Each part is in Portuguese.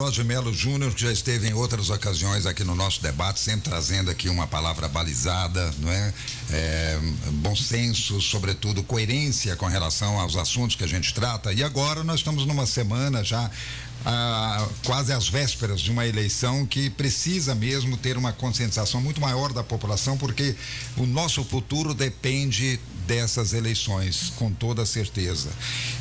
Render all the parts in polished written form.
Jorge Melo Júnior, que já esteve em outras ocasiões aqui no nosso debate, sempre trazendo aqui uma palavra balizada, não é? Bom senso, sobretudo coerência com relação aos assuntos que a gente trata. E agora nós estamos numa semana já quase às vésperas de uma eleição que precisa mesmo ter uma conscientização muito maior da população, porque o nosso futuro depende dessas eleições, com toda certeza.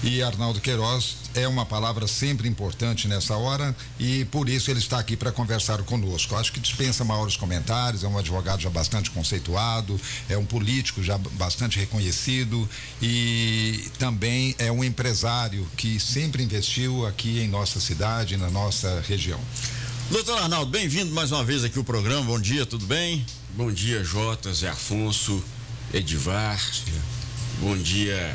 E Arnaldo Queiroz é uma palavra sempre importante nessa hora e por isso ele está aqui para conversar conosco. Acho que dispensa maiores comentários, é um advogado já bastante conceituado, é um político já bastante reconhecido e também é um empresário que sempre investiu aqui em nossa cidade, na nossa região. Doutor Arnaldo, bem-vindo mais uma vez aqui ao programa. Bom dia, tudo bem? Bom dia, Jota, Zé Afonso, Edivar. Bom dia,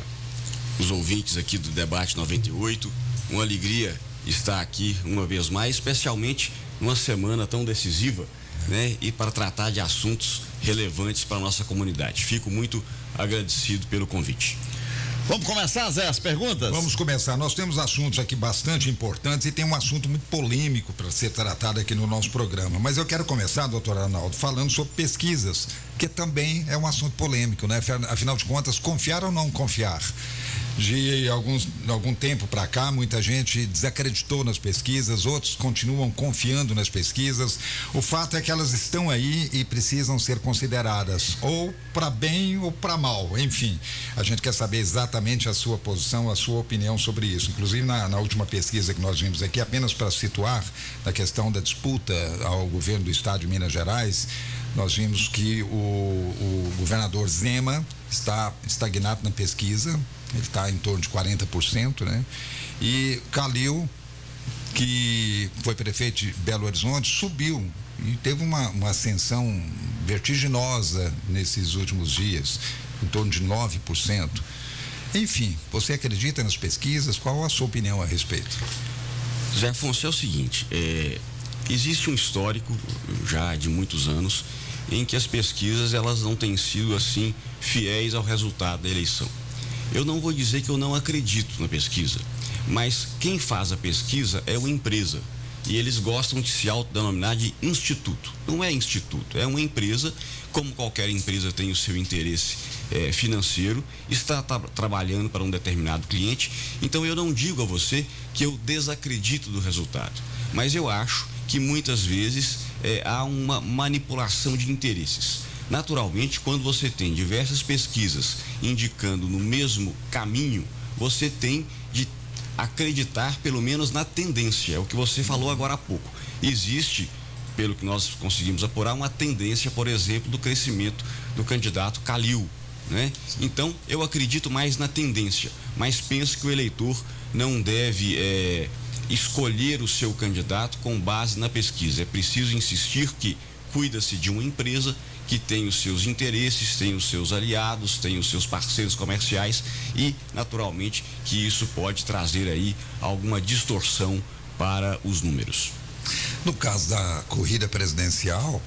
os ouvintes aqui do Debate 98. Uma alegria estar aqui uma vez mais, especialmente numa semana tão decisiva, né? E para tratar de assuntos relevantes para a nossa comunidade. Fico muito agradecido pelo convite. Vamos começar, Zé, as perguntas? Vamos começar. Nós temos assuntos aqui bastante importantes e tem um assunto muito polêmico para ser tratado aqui no nosso programa. Mas eu quero começar, doutor Arnaldo, falando sobre pesquisas, que também é um assunto polêmico, né? Afinal de contas, confiar ou não confiar? De algum tempo para cá, muita gente desacreditou nas pesquisas, outros continuam confiando nas pesquisas. O fato é que elas estão aí e precisam ser consideradas ou para bem ou para mal. Enfim, a gente quer saber exatamente a sua posição, a sua opinião sobre isso. Inclusive, na última pesquisa que nós vimos aqui, apenas para situar na questão da disputa ao governo do estado de Minas Gerais, nós vimos que o governador Zema está estagnado na pesquisa, ele está em torno de 40%, né? E Calil, que foi prefeito de Belo Horizonte, subiu e teve uma ascensão vertiginosa nesses últimos dias, em torno de 9%. Enfim, você acredita nas pesquisas? Qual a sua opinião a respeito? Zé Afonso, é o seguinte, existe um histórico já de muitos anos em que as pesquisas elas não têm sido assim fiéis ao resultado da eleição. Eu não vou dizer que eu não acredito na pesquisa, mas quem faz a pesquisa é uma empresa e eles gostam de se autodenominar de instituto. Não é instituto, é uma empresa, como qualquer empresa tem o seu interesse financeiro, está trabalhando para um determinado cliente. Então eu não digo a você que eu desacredito do resultado, mas eu acho que muitas vezes há uma manipulação de interesses. Naturalmente, quando você tem diversas pesquisas indicando no mesmo caminho, você tem de acreditar pelo menos na tendência, é o que você falou agora há pouco. Existe, pelo que nós conseguimos apurar, uma tendência, por exemplo, do crescimento do candidato Calil, né? Então, eu acredito mais na tendência, mas penso que o eleitor não deve escolher o seu candidato com base na pesquisa. É preciso insistir que cuida-se de uma empresa que tem os seus interesses, tem os seus aliados, tem os seus parceiros comerciais e, naturalmente, que isso pode trazer aí alguma distorção para os números. No caso da corrida presidencial,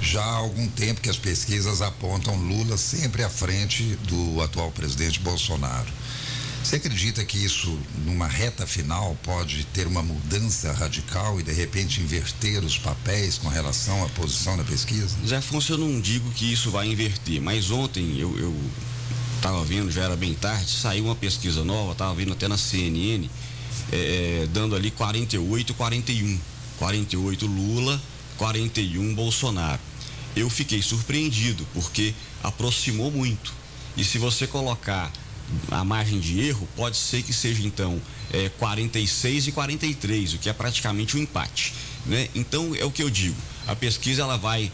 já há algum tempo que as pesquisas apontam Lula sempre à frente do atual presidente Bolsonaro. Você acredita que isso, numa reta final, pode ter uma mudança radical e, de repente, inverter os papéis com relação à posição na pesquisa? Zé Afonso, eu não digo que isso vai inverter, mas ontem eu estava vendo, já era bem tarde, saiu uma pesquisa nova, estava vendo até na CNN, dando ali 48-41. 48 Lula, 41 Bolsonaro. Eu fiquei surpreendido, porque aproximou muito. E se você colocar a margem de erro, pode ser que seja então 46-43, o que é praticamente um empate, né? Então é o que eu digo, a pesquisa ela vai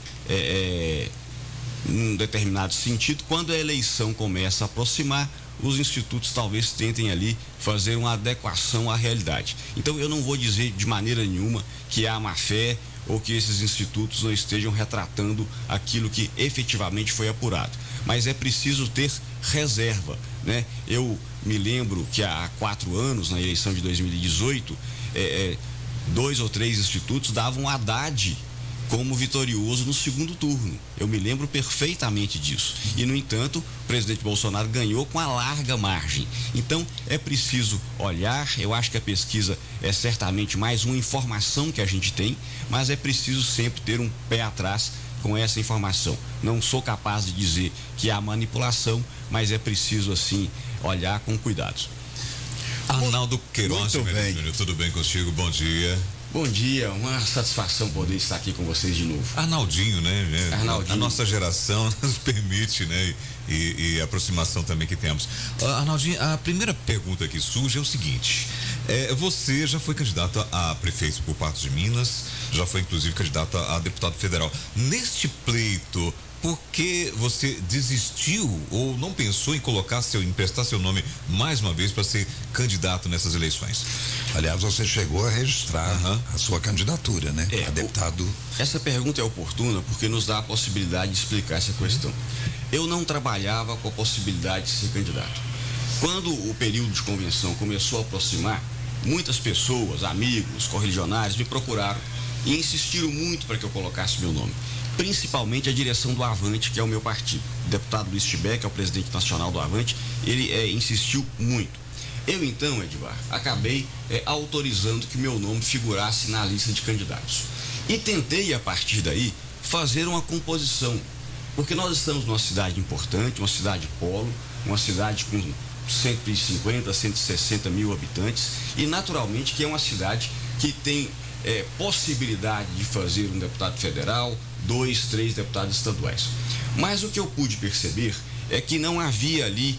num determinado sentido. Quando a eleição começa a aproximar, os institutos talvez tentem ali fazer uma adequação à realidade. Então eu não vou dizer de maneira nenhuma que há má fé ou que esses institutos não estejam retratando aquilo que efetivamente foi apurado, mas é preciso ter reserva, né? Eu me lembro que há 4 anos, na eleição de 2018, 2 ou 3 institutos davam Haddad como vitorioso no segundo turno. Eu me lembro perfeitamente disso. E, no entanto, o presidente Bolsonaro ganhou com a larga margem. Então, é preciso olhar. Eu acho que a pesquisa é certamente mais uma informação que a gente tem, mas é preciso sempre ter um pé atrás com essa informação. Não sou capaz de dizer que há manipulação, mas é preciso, assim, olhar com cuidado. Arnaldo Queiroz, Muito bem. Júnior, tudo bem contigo? Bom dia. Bom dia, uma satisfação poder estar aqui com vocês de novo. Arnaldinho, né? Arnaldinho. A nossa geração nos permite, né? E a aproximação também que temos. Arnaldinho, a primeira pergunta que surge é o seguinte: você já foi candidato a prefeito por Patos de Minas, já foi inclusive candidato a deputado federal. Neste pleito, por que você desistiu ou não pensou em emprestar seu nome mais uma vez para ser candidato nessas eleições? Aliás, você chegou a registrar a sua candidatura, né? A deputado. Essa pergunta é oportuna porque nos dá a possibilidade de explicar essa questão. Eu não trabalhava com a possibilidade de ser candidato. Quando o período de convenção começou a aproximar, muitas pessoas, amigos, correligionários, me procuraram e insistiram muito para que eu colocasse meu nome. Principalmente a direção do Avante, que é o meu partido. O deputado Luiz Tibé, que é o presidente nacional do Avante, ele insistiu muito. Eu, então, Edvar, acabei autorizando que meu nome figurasse na lista de candidatos. E tentei, a partir daí, fazer uma composição. Porque nós estamos numa cidade importante, uma cidade polo, uma cidade com 150, 160 mil habitantes, e naturalmente que é uma cidade que tem possibilidade de fazer um deputado federal, 2, 3 deputados estaduais. Mas o que eu pude perceber é que não havia ali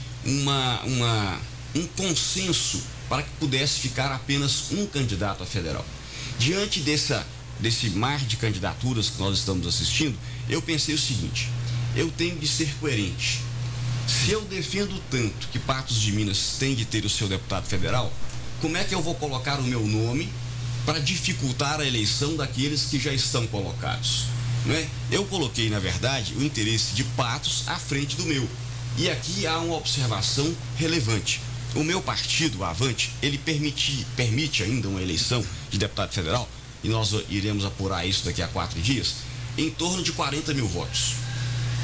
um consenso para que pudesse ficar apenas um candidato a federal. Diante desse mar de candidaturas que nós estamos assistindo, eu pensei o seguinte: eu tenho de ser coerente. Se eu defendo tanto que Patos de Minas tem de ter o seu deputado federal, como é que eu vou colocar o meu nome para dificultar a eleição daqueles que já estão colocados? Não é? Eu coloquei, na verdade, o interesse de Patos à frente do meu. E aqui há uma observação relevante. O meu partido, o Avante, ele permite ainda uma eleição de deputado federal, e nós iremos apurar isso daqui a 4 dias, em torno de 40 mil votos.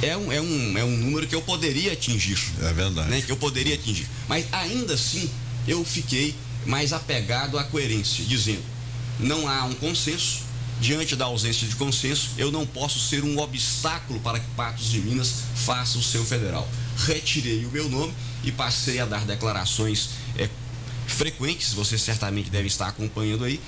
É um número que eu poderia atingir. É verdade. Né? Que eu poderia atingir. Mas ainda assim, eu fiquei mais apegado à coerência, dizendo: não há um consenso. Diante da ausência de consenso, eu não posso ser um obstáculo para que Patos de Minas faça o seu federal. Retirei o meu nome e passei a dar declarações frequentes, você certamente deve estar acompanhando aí,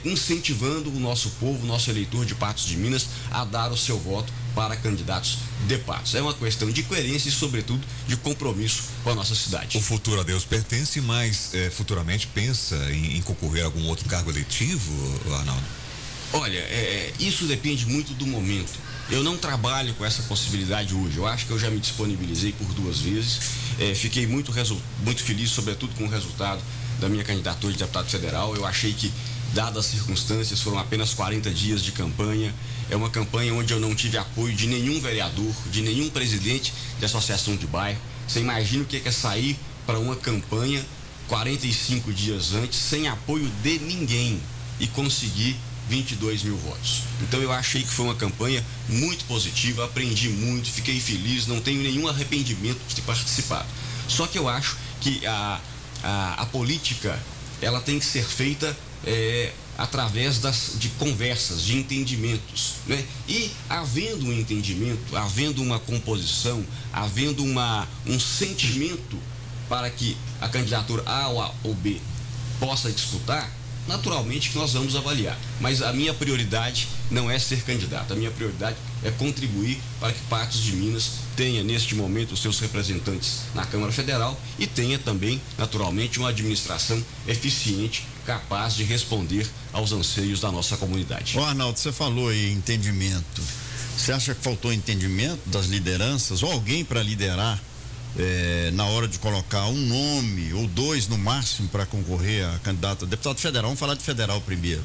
incentivando o nosso povo, o nosso eleitor de Patos de Minas a dar o seu voto para candidatos de Patos. É uma questão de coerência e, sobretudo, de compromisso com a nossa cidade. O futuro a Deus pertence, mas futuramente pensa em concorrer a algum outro cargo eletivo, Arnaldo? Olha, isso depende muito do momento. Eu não trabalho com essa possibilidade hoje. Eu acho que eu já me disponibilizei por 2 vezes. Fiquei muito feliz, sobretudo com o resultado da minha candidatura de deputado federal. Eu achei que, dadas as circunstâncias, foram apenas 40 dias de campanha. É uma campanha onde eu não tive apoio de nenhum vereador, de nenhum presidente de associação de bairro. Você imagina o que é sair para uma campanha 45 dias antes, sem apoio de ninguém, e conseguir 22 mil votos. Então eu achei que foi uma campanha muito positiva, aprendi muito, fiquei feliz, não tenho nenhum arrependimento de ter participado. Só que eu acho que a política, ela tem que ser feita através de conversas, de entendimentos, né? E havendo um entendimento, havendo uma composição, havendo um sentimento para que a candidatura A ou B possa disputar, naturalmente que nós vamos avaliar. Mas a minha prioridade não é ser candidato, a minha prioridade é contribuir para que Patos de Minas tenha, neste momento, os seus representantes na Câmara Federal e tenha também, naturalmente, uma administração eficiente, capaz de responder aos anseios da nossa comunidade. Ô Arnaldo, você falou aí entendimento. Você acha que faltou entendimento das lideranças ou alguém para liderar na hora de colocar um nome ou 2 no máximo para concorrer a candidato a deputado federal? Vamos falar de federal primeiro.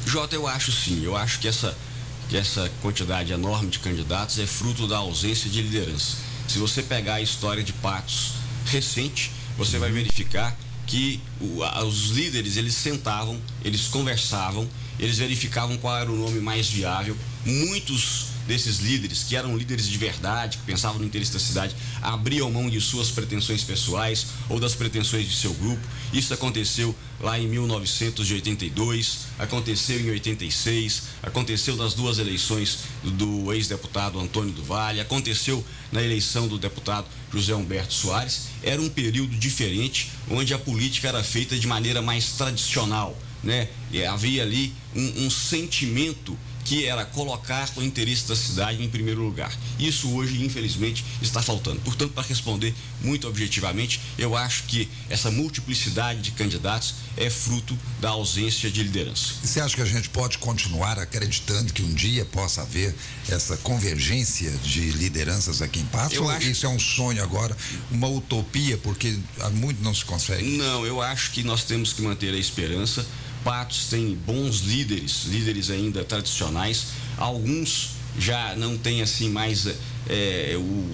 Jota, eu acho sim. Eu acho que essa quantidade enorme de candidatos é fruto da ausência de liderança. Se você pegar a história de Patos recente, você vai verificar que os líderes, eles sentavam, eles conversavam eles verificavam qual era o nome mais viável. Muitos desses líderes, que eram líderes de verdade, que pensavam no interesse da cidade, abriam mão de suas pretensões pessoais ou das pretensões de seu grupo. Isso aconteceu lá em 1982, aconteceu em 86, aconteceu nas duas eleições do ex-deputado Antônio do Vale, aconteceu na eleição do deputado José Humberto Soares. Era um período diferente, onde a política era feita de maneira mais tradicional, né? E havia ali um sentimento que era colocar o interesse da cidade em primeiro lugar. Isso hoje, infelizmente, está faltando. Portanto, para responder muito objetivamente, eu acho que essa multiplicidade de candidatos é fruto da ausência de liderança. Você acha que a gente pode continuar acreditando que um dia possa haver essa convergência de lideranças aqui em Patos? Ou isso é um sonho agora, uma utopia, porque há muito não se consegue? Não, eu acho que nós temos que manter a esperança. Patos tem bons líderes ainda tradicionais. Alguns já não têm assim mais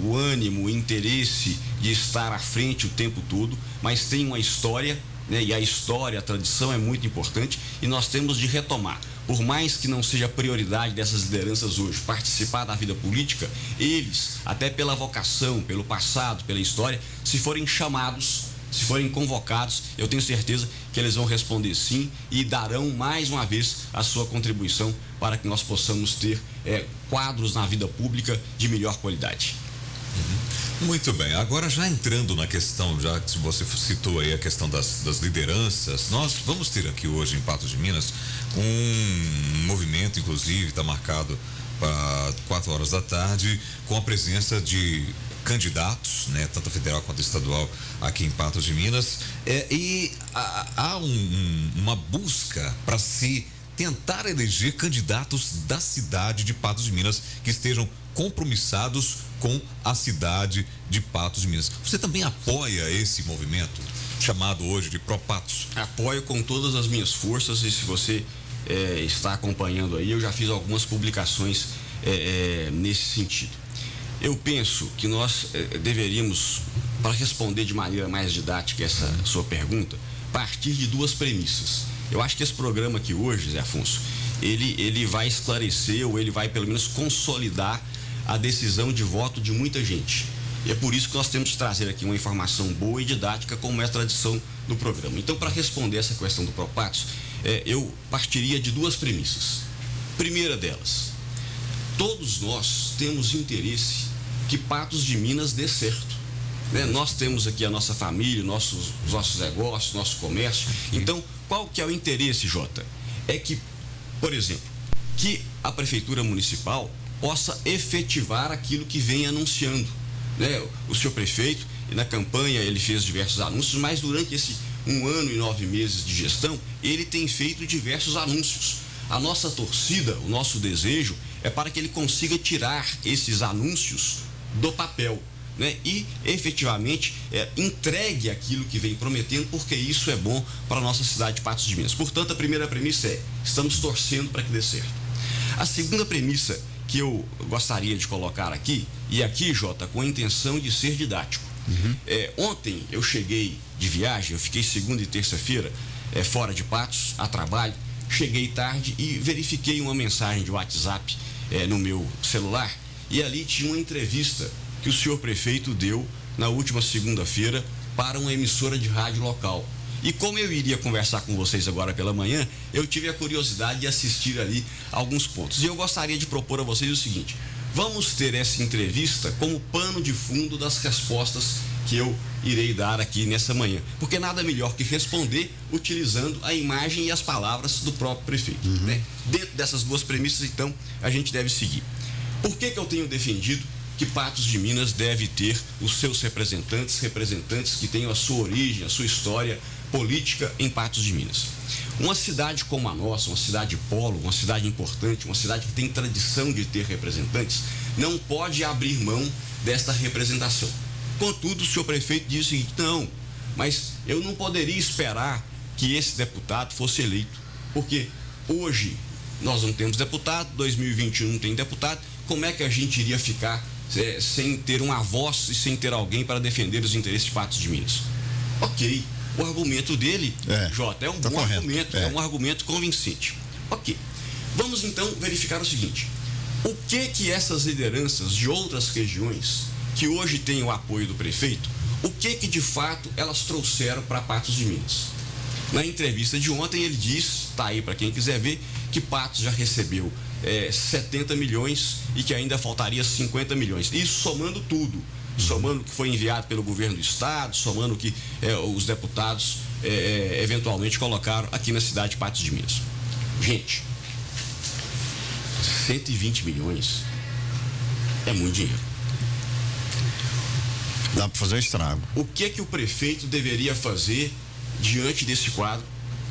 o ânimo, o interesse de estar à frente o tempo todo, mas tem uma história, né? E a história, a tradição é muito importante e nós temos de retomar. Por mais que não seja prioridade dessas lideranças hoje participar da vida política, eles, até pela vocação, pelo passado, pela história, se forem chamados, se forem convocados, eu tenho certeza que eles vão responder sim e darão mais uma vez a sua contribuição para que nós possamos ter quadros na vida pública de melhor qualidade. Muito bem, agora já entrando na questão, já que você citou aí a questão das lideranças, nós vamos ter aqui hoje em Patos de Minas um movimento, inclusive está marcado para 4 horas da tarde, com a presença de candidatos, né, tanto federal quanto estadual aqui em Patos de Minas, e há uma busca para se tentar eleger candidatos da cidade de Patos de Minas que estejam compromissados com a cidade de Patos de Minas. Você também apoia esse movimento chamado hoje de Propatos? Apoio com todas as minhas forças, e se você está acompanhando aí, eu já fiz algumas publicações nesse sentido. Eu penso que nós deveríamos, para responder de maneira mais didática essa sua pergunta, partir de 2 premissas. Eu acho que esse programa aqui hoje, Zé Afonso, ele vai esclarecer, ou ele vai pelo menos consolidar a decisão de voto de muita gente. E é por isso que nós temos que trazer aqui uma informação boa e didática, como é a tradição do programa. Então, para responder essa questão do Propatos, eu partiria de 2 premissas. Primeira delas, todos nós temos interesse que Patos de Minas dê certo, né? Nós temos aqui a nossa família, nossos negócios, nosso comércio. Então, qual que é o interesse, Jota? É que, por exemplo, que a Prefeitura Municipal possa efetivar aquilo que vem anunciando, né? O senhor prefeito, na campanha, ele fez diversos anúncios, mas durante esse 1 ano e 9 meses de gestão, ele tem feito diversos anúncios. A nossa torcida, o nosso desejo é para que ele consiga tirar esses anúncios do papel, né? E efetivamente entregue aquilo que vem prometendo, porque isso é bom para a nossa cidade de Patos de Minas. Portanto, a primeira premissa estamos torcendo para que dê certo. A segunda premissa que eu gostaria de colocar aqui, e aqui, Jota, com a intenção de ser didático. Ontem eu cheguei de viagem, eu fiquei segunda e terça-feira fora de Patos, a trabalho. Cheguei tarde e verifiquei uma mensagem de WhatsApp no meu celular, e ali tinha uma entrevista que o senhor prefeito deu na última segunda-feira para uma emissora de rádio local. E como eu iria conversar com vocês agora pela manhã, eu tive a curiosidade de assistir ali alguns pontos. E eu gostaria de propor a vocês o seguinte: vamos ter essa entrevista como pano de fundo das respostas que eu irei dar aqui nessa manhã, porque nada melhor que responder utilizando a imagem e as palavras do próprio prefeito, né? Dentro dessas 2 premissas, então, a gente deve seguir. Por que eu tenho defendido que Patos de Minas deve ter os seus representantes que tenham a sua origem, a sua história política em Patos de Minas? Uma cidade como a nossa, uma cidade polo, uma cidade importante, uma cidade que tem tradição de ter representantes, não pode abrir mão desta representação. Contudo, o senhor prefeito disse o seguinte: não, mas eu não poderia esperar que esse deputado fosse eleito, porque hoje nós não temos deputado, 2021 não tem deputado, como é que a gente iria ficar sem ter uma voz e sem ter alguém para defender os interesses de Patos de Minas? Ok, o argumento dele, Jota, é um bom argumento, é um argumento convincente. Ok. Vamos então verificar o seguinte: o que essas lideranças de outras regiões, que hoje têm o apoio do prefeito, o que de fato elas trouxeram para Patos de Minas? Na entrevista de ontem ele diz, está aí para quem quiser ver, que Patos já recebeu 70 milhões e que ainda faltaria 50 milhões. Isso somando tudo, somando o que foi enviado pelo governo do estado, somando o que os deputados eventualmente colocaram aqui na cidade de Patos de Minas. Gente, 120 milhões é muito dinheiro. Dá para fazer um estrago. O que o prefeito deveria fazer diante desse quadro?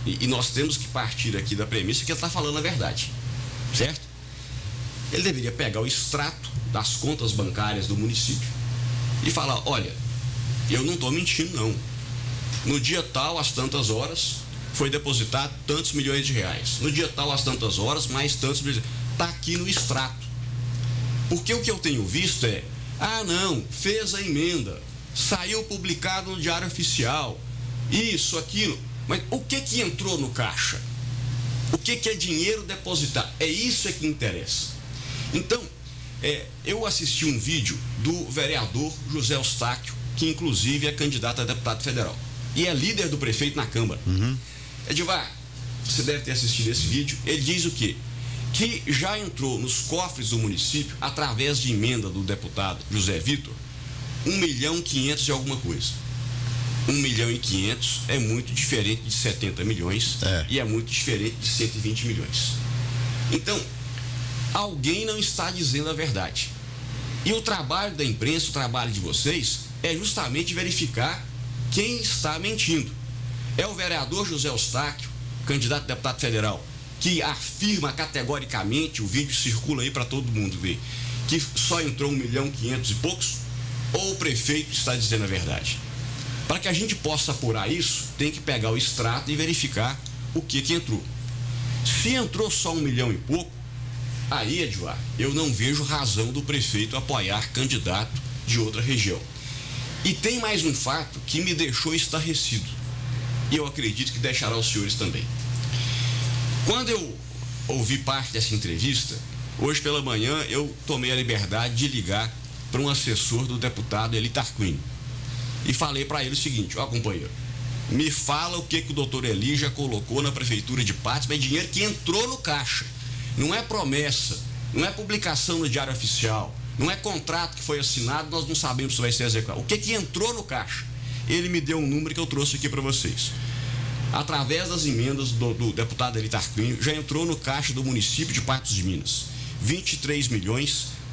E nós temos que partir aqui da premissa que ele está falando a verdade, certo? Ele deveria pegar o extrato das contas bancárias do município e falar: olha, eu não estou mentindo não. No dia tal, às tantas horas, foi depositado tantos milhões de reais. No dia tal, às tantas horas, mais tantos milhões. Está aqui no extrato. Porque o que eu tenho visto é: ah, não, fez a emenda, saiu publicado no Diário Oficial, isso, aquilo. Mas o que entrou no caixa? O que é dinheiro depositado? É isso que interessa. Então, eu assisti um vídeo do vereador José Eustáquio, que inclusive é candidato a deputado federal e é líder do prefeito na Câmara. Edivar, você deve ter assistido esse vídeo. Ele diz o quê? Que já entrou nos cofres do município, através de emenda do deputado José Vitor, 1.500.000 de alguma coisa. 1.500.000 é muito diferente de 70 milhões e é muito diferente de 120 milhões. Então, alguém não está dizendo a verdade. E o trabalho da imprensa, o trabalho de vocês, é justamente verificar quem está mentindo. É o vereador José Eustáquio, candidato a deputado federal, que afirma categoricamente, o vídeo circula aí para todo mundo ver, que só entrou 1.500.000 e poucos, ou o prefeito está dizendo a verdade? Para que a gente possa apurar isso, tem que pegar o extrato e verificar o que entrou. Se entrou só 1 milhão e pouco, aí, Edvar, eu não vejo razão do prefeito apoiar candidato de outra região. E tem mais um fato que me deixou estarrecido, e eu acredito que deixará os senhores também. Quando eu ouvi parte dessa entrevista, hoje pela manhã eu tomei a liberdade de ligar para um assessor do deputado Eli Tarquini e falei para ele o seguinte: ó, companheiro, me fala o que o doutor Eli já colocou na prefeitura de Patos, mas é dinheiro que entrou no caixa, não é promessa, não é publicação no Diário Oficial, não é contrato que foi assinado, nós não sabemos se vai ser executado. O que entrou no caixa? Ele me deu um número que eu trouxe aqui para vocês. Através das emendas do deputado Eli Tarquini, já entrou no caixa do município de Patos de Minas R$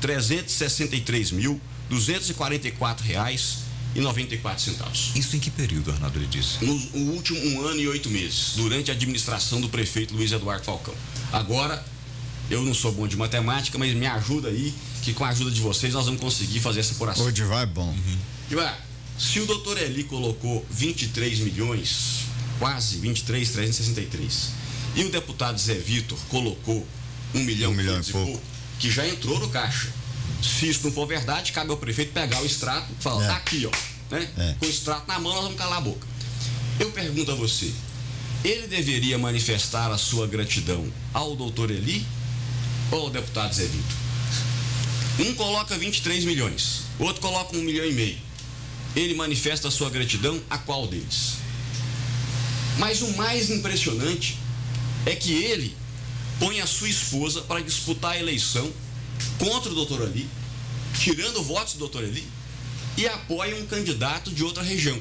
23.363.244,94. Isso em que período, Arnaldo, ele disse? No último 1 ano e 8 meses, durante a administração do prefeito Luiz Eduardo Falcão. Agora, eu não sou bom de matemática, mas me ajuda aí, que com a ajuda de vocês nós vamos conseguir fazer essa apuração. Hoje vai bom. Edivar, se o doutor Eli colocou 23 milhões, quase 23.363, e o deputado Zé Vitor colocou 1 milhão e pouco, que já entrou no caixa. Se isso não for verdade, cabe ao prefeito pegar o extrato e falar: tá aqui, ó, né? Com o extrato na mão, nós vamos calar a boca. Eu pergunto a você, ele deveria manifestar a sua gratidão ao doutor Eli ou ao deputado Zé Vitor? Um coloca 23 milhões, o outro coloca 1,5 milhão. Ele manifesta a sua gratidão a qual deles? Mas o mais impressionante é que ele põe a sua esposa para disputar a eleição contra o doutor Eli, tirando votos do doutor Eli, e apoia um candidato de outra região.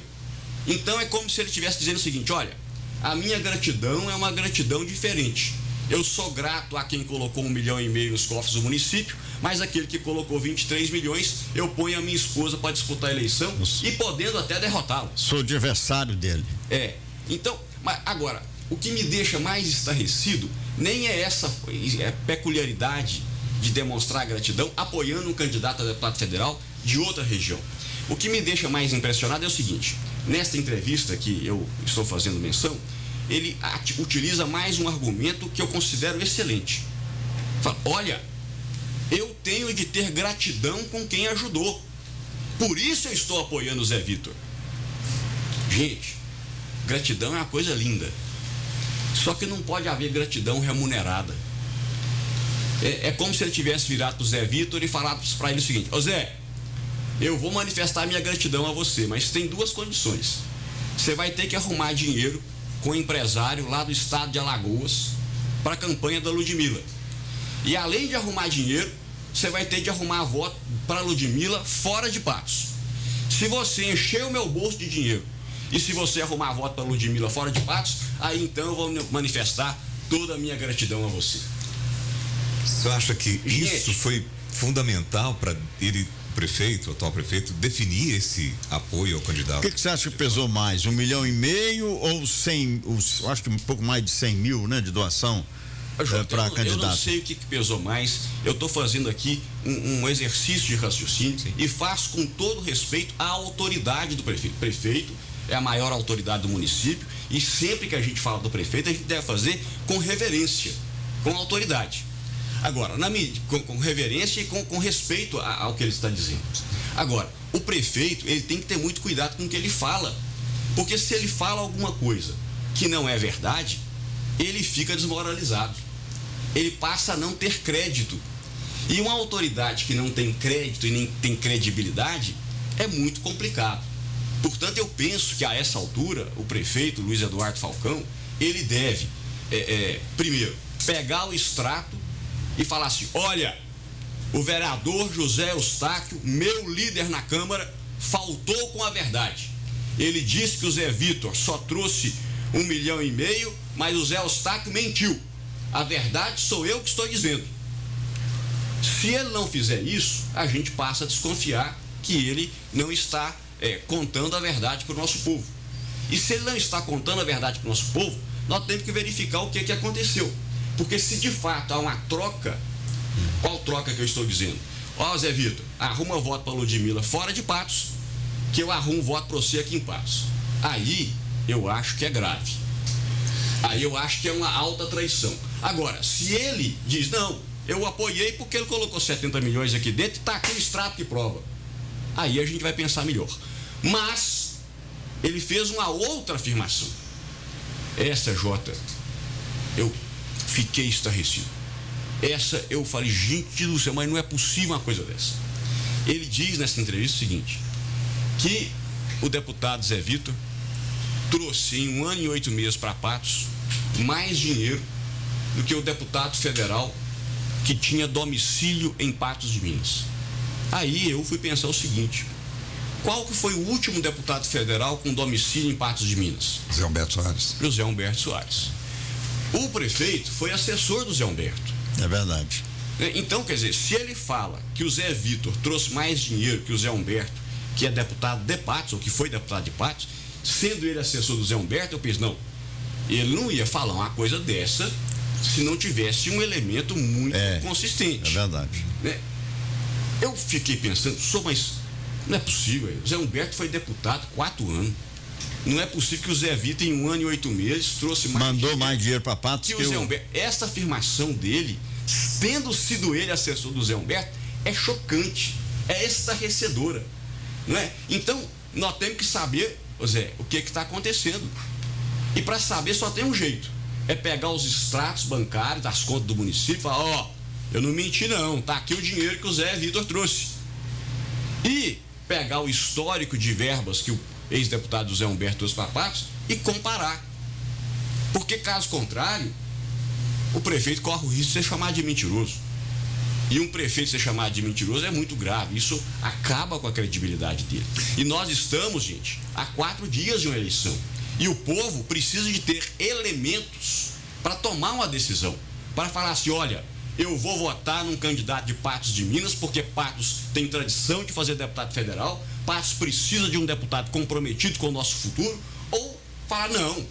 Então é como se ele estivesse dizendo o seguinte: olha, a minha gratidão é uma gratidão diferente. Eu sou grato a quem colocou 1,5 milhão nos cofres do município, mas aquele que colocou 23 milhões, eu ponho a minha esposa para disputar a eleição e podendo até derrotá-lo. Sou adversário dele. Então, mas agora, o que me deixa mais estarrecido nem é essa peculiaridade de demonstrar gratidão apoiando um candidato a deputado federal de outra região. O que me deixa mais impressionado é o seguinte: nesta entrevista que eu estou fazendo menção, ele utiliza mais um argumento que eu considero excelente. Fala: olha, eu tenho de ter gratidão com quem ajudou, por isso eu estou apoiando o Zé Vitor. Gente, gratidão é uma coisa linda, Só que não pode haver gratidão remunerada. É como se ele tivesse virado para o Zé Vitor e falado para ele o seguinte: ô Zé, eu vou manifestar minha gratidão a você, mas tem duas condições. Você vai ter que arrumar dinheiro com um empresário lá do estado de Alagoas para a campanha da Ludmilla. E além de arrumar dinheiro, você vai ter de arrumar voto para a Ludmilla fora de Patos. Se você encher o meu bolso de dinheiro e se você arrumar voto para a Ludmilla fora de Patos, aí então eu vou manifestar toda a minha gratidão a você. Você acha que isso foi fundamental para ele, o atual prefeito, definir esse apoio ao candidato? O que você acha que pesou mais? 1,5 milhão ou 100, acho que um pouco mais de 100 mil, né, de doação para candidato? Eu não sei o que pesou mais. Eu estou fazendo aqui um exercício de raciocínio. Sim. E faço com todo respeito à autoridade do prefeito. O prefeito é a maior autoridade do município e sempre que a gente fala do prefeito, a gente deve fazer com reverência, com autoridade. Agora, com reverência e com respeito ao que ele está dizendo. Agora, o prefeito, ele tem que ter muito cuidado com o que ele fala. Porque se ele fala alguma coisa que não é verdade, ele fica desmoralizado. Ele passa a não ter crédito. E uma autoridade que não tem crédito e nem tem credibilidade é muito complicado. Portanto, eu penso que a essa altura, o prefeito Luiz Eduardo Falcão, ele deve, primeiro, pegar o extrato e falar assim: olha, o vereador José Eustáquio, meu líder na Câmara, faltou com a verdade. Ele disse que o Zé Vitor só trouxe 1,5 milhão, mas o Zé Eustáquio mentiu. A verdade sou eu que estou dizendo. Se ele não fizer isso, a gente passa a desconfiar que ele não está contando a verdade para o nosso povo. E se ele não está contando a verdade para o nosso povo, nós temos que verificar o que aconteceu. Porque se de fato há uma troca, qual troca que eu estou dizendo? Ó, Zé Vitor, arruma voto para Ludmilla fora de Patos, que eu arrumo voto para você aqui em Patos. Aí eu acho que é grave. Aí eu acho que é uma alta traição. Agora, se ele diz: não, eu apoiei porque ele colocou 70 milhões aqui dentro e está aqui o extrato que prova, aí a gente vai pensar melhor. Mas ele fez uma outra afirmação. Essa, Jota, eu fiquei estarrecido. Essa eu falei: gente do céu, mas não é possível uma coisa dessa. Ele diz nessa entrevista o seguinte: que o deputado Zé Vitor trouxe em 1 ano e 8 meses para Patos mais dinheiro do que o deputado federal que tinha domicílio em Patos de Minas. Aí eu fui pensar o seguinte: qual que foi o último deputado federal com domicílio em Patos de Minas? Zé Humberto Soares. José Humberto Soares. O prefeito foi assessor do Zé Humberto. É verdade. Então, quer dizer, se ele fala que o Zé Vitor trouxe mais dinheiro que o Zé Humberto, que é deputado de Patos, ou que foi deputado de Patos, sendo ele assessor do Zé Humberto, eu penso: não, ele não ia falar uma coisa dessa se não tivesse um elemento muito consistente. É verdade. Eu fiquei pensando: mas não é possível. O Zé Humberto foi deputado 4 anos. Não é possível que o Zé Vitor, em 1 ano e 8 meses, trouxe mais mandou mais dinheiro para Patos que o Zé Humberto. Essa afirmação dele, tendo sido ele assessor do Zé Humberto, é chocante, é estarrecedora, não é? Então, nós temos que saber, Zé, o que está acontecendo. E para saber só tem um jeito: é pegar os extratos bancários das contas do município e falar: ó, eu não menti não, tá aqui o dinheiro que o Zé Vitor trouxe. E pegar o histórico de verbas que o ex-deputado Zé Humberto trouxe para Patos e comparar. Porque, caso contrário, o prefeito corre o risco de ser chamado de mentiroso. E um prefeito ser chamado de mentiroso é muito grave. Isso acaba com a credibilidade dele. E nós estamos, gente, há 4 dias de uma eleição. E o povo precisa de ter elementos para tomar uma decisão. Para falar assim: olha, eu vou votar num candidato de Patos de Minas, porque Patos tem tradição de fazer deputado federal, Patos precisa de um deputado comprometido com o nosso futuro. Ou falar: não,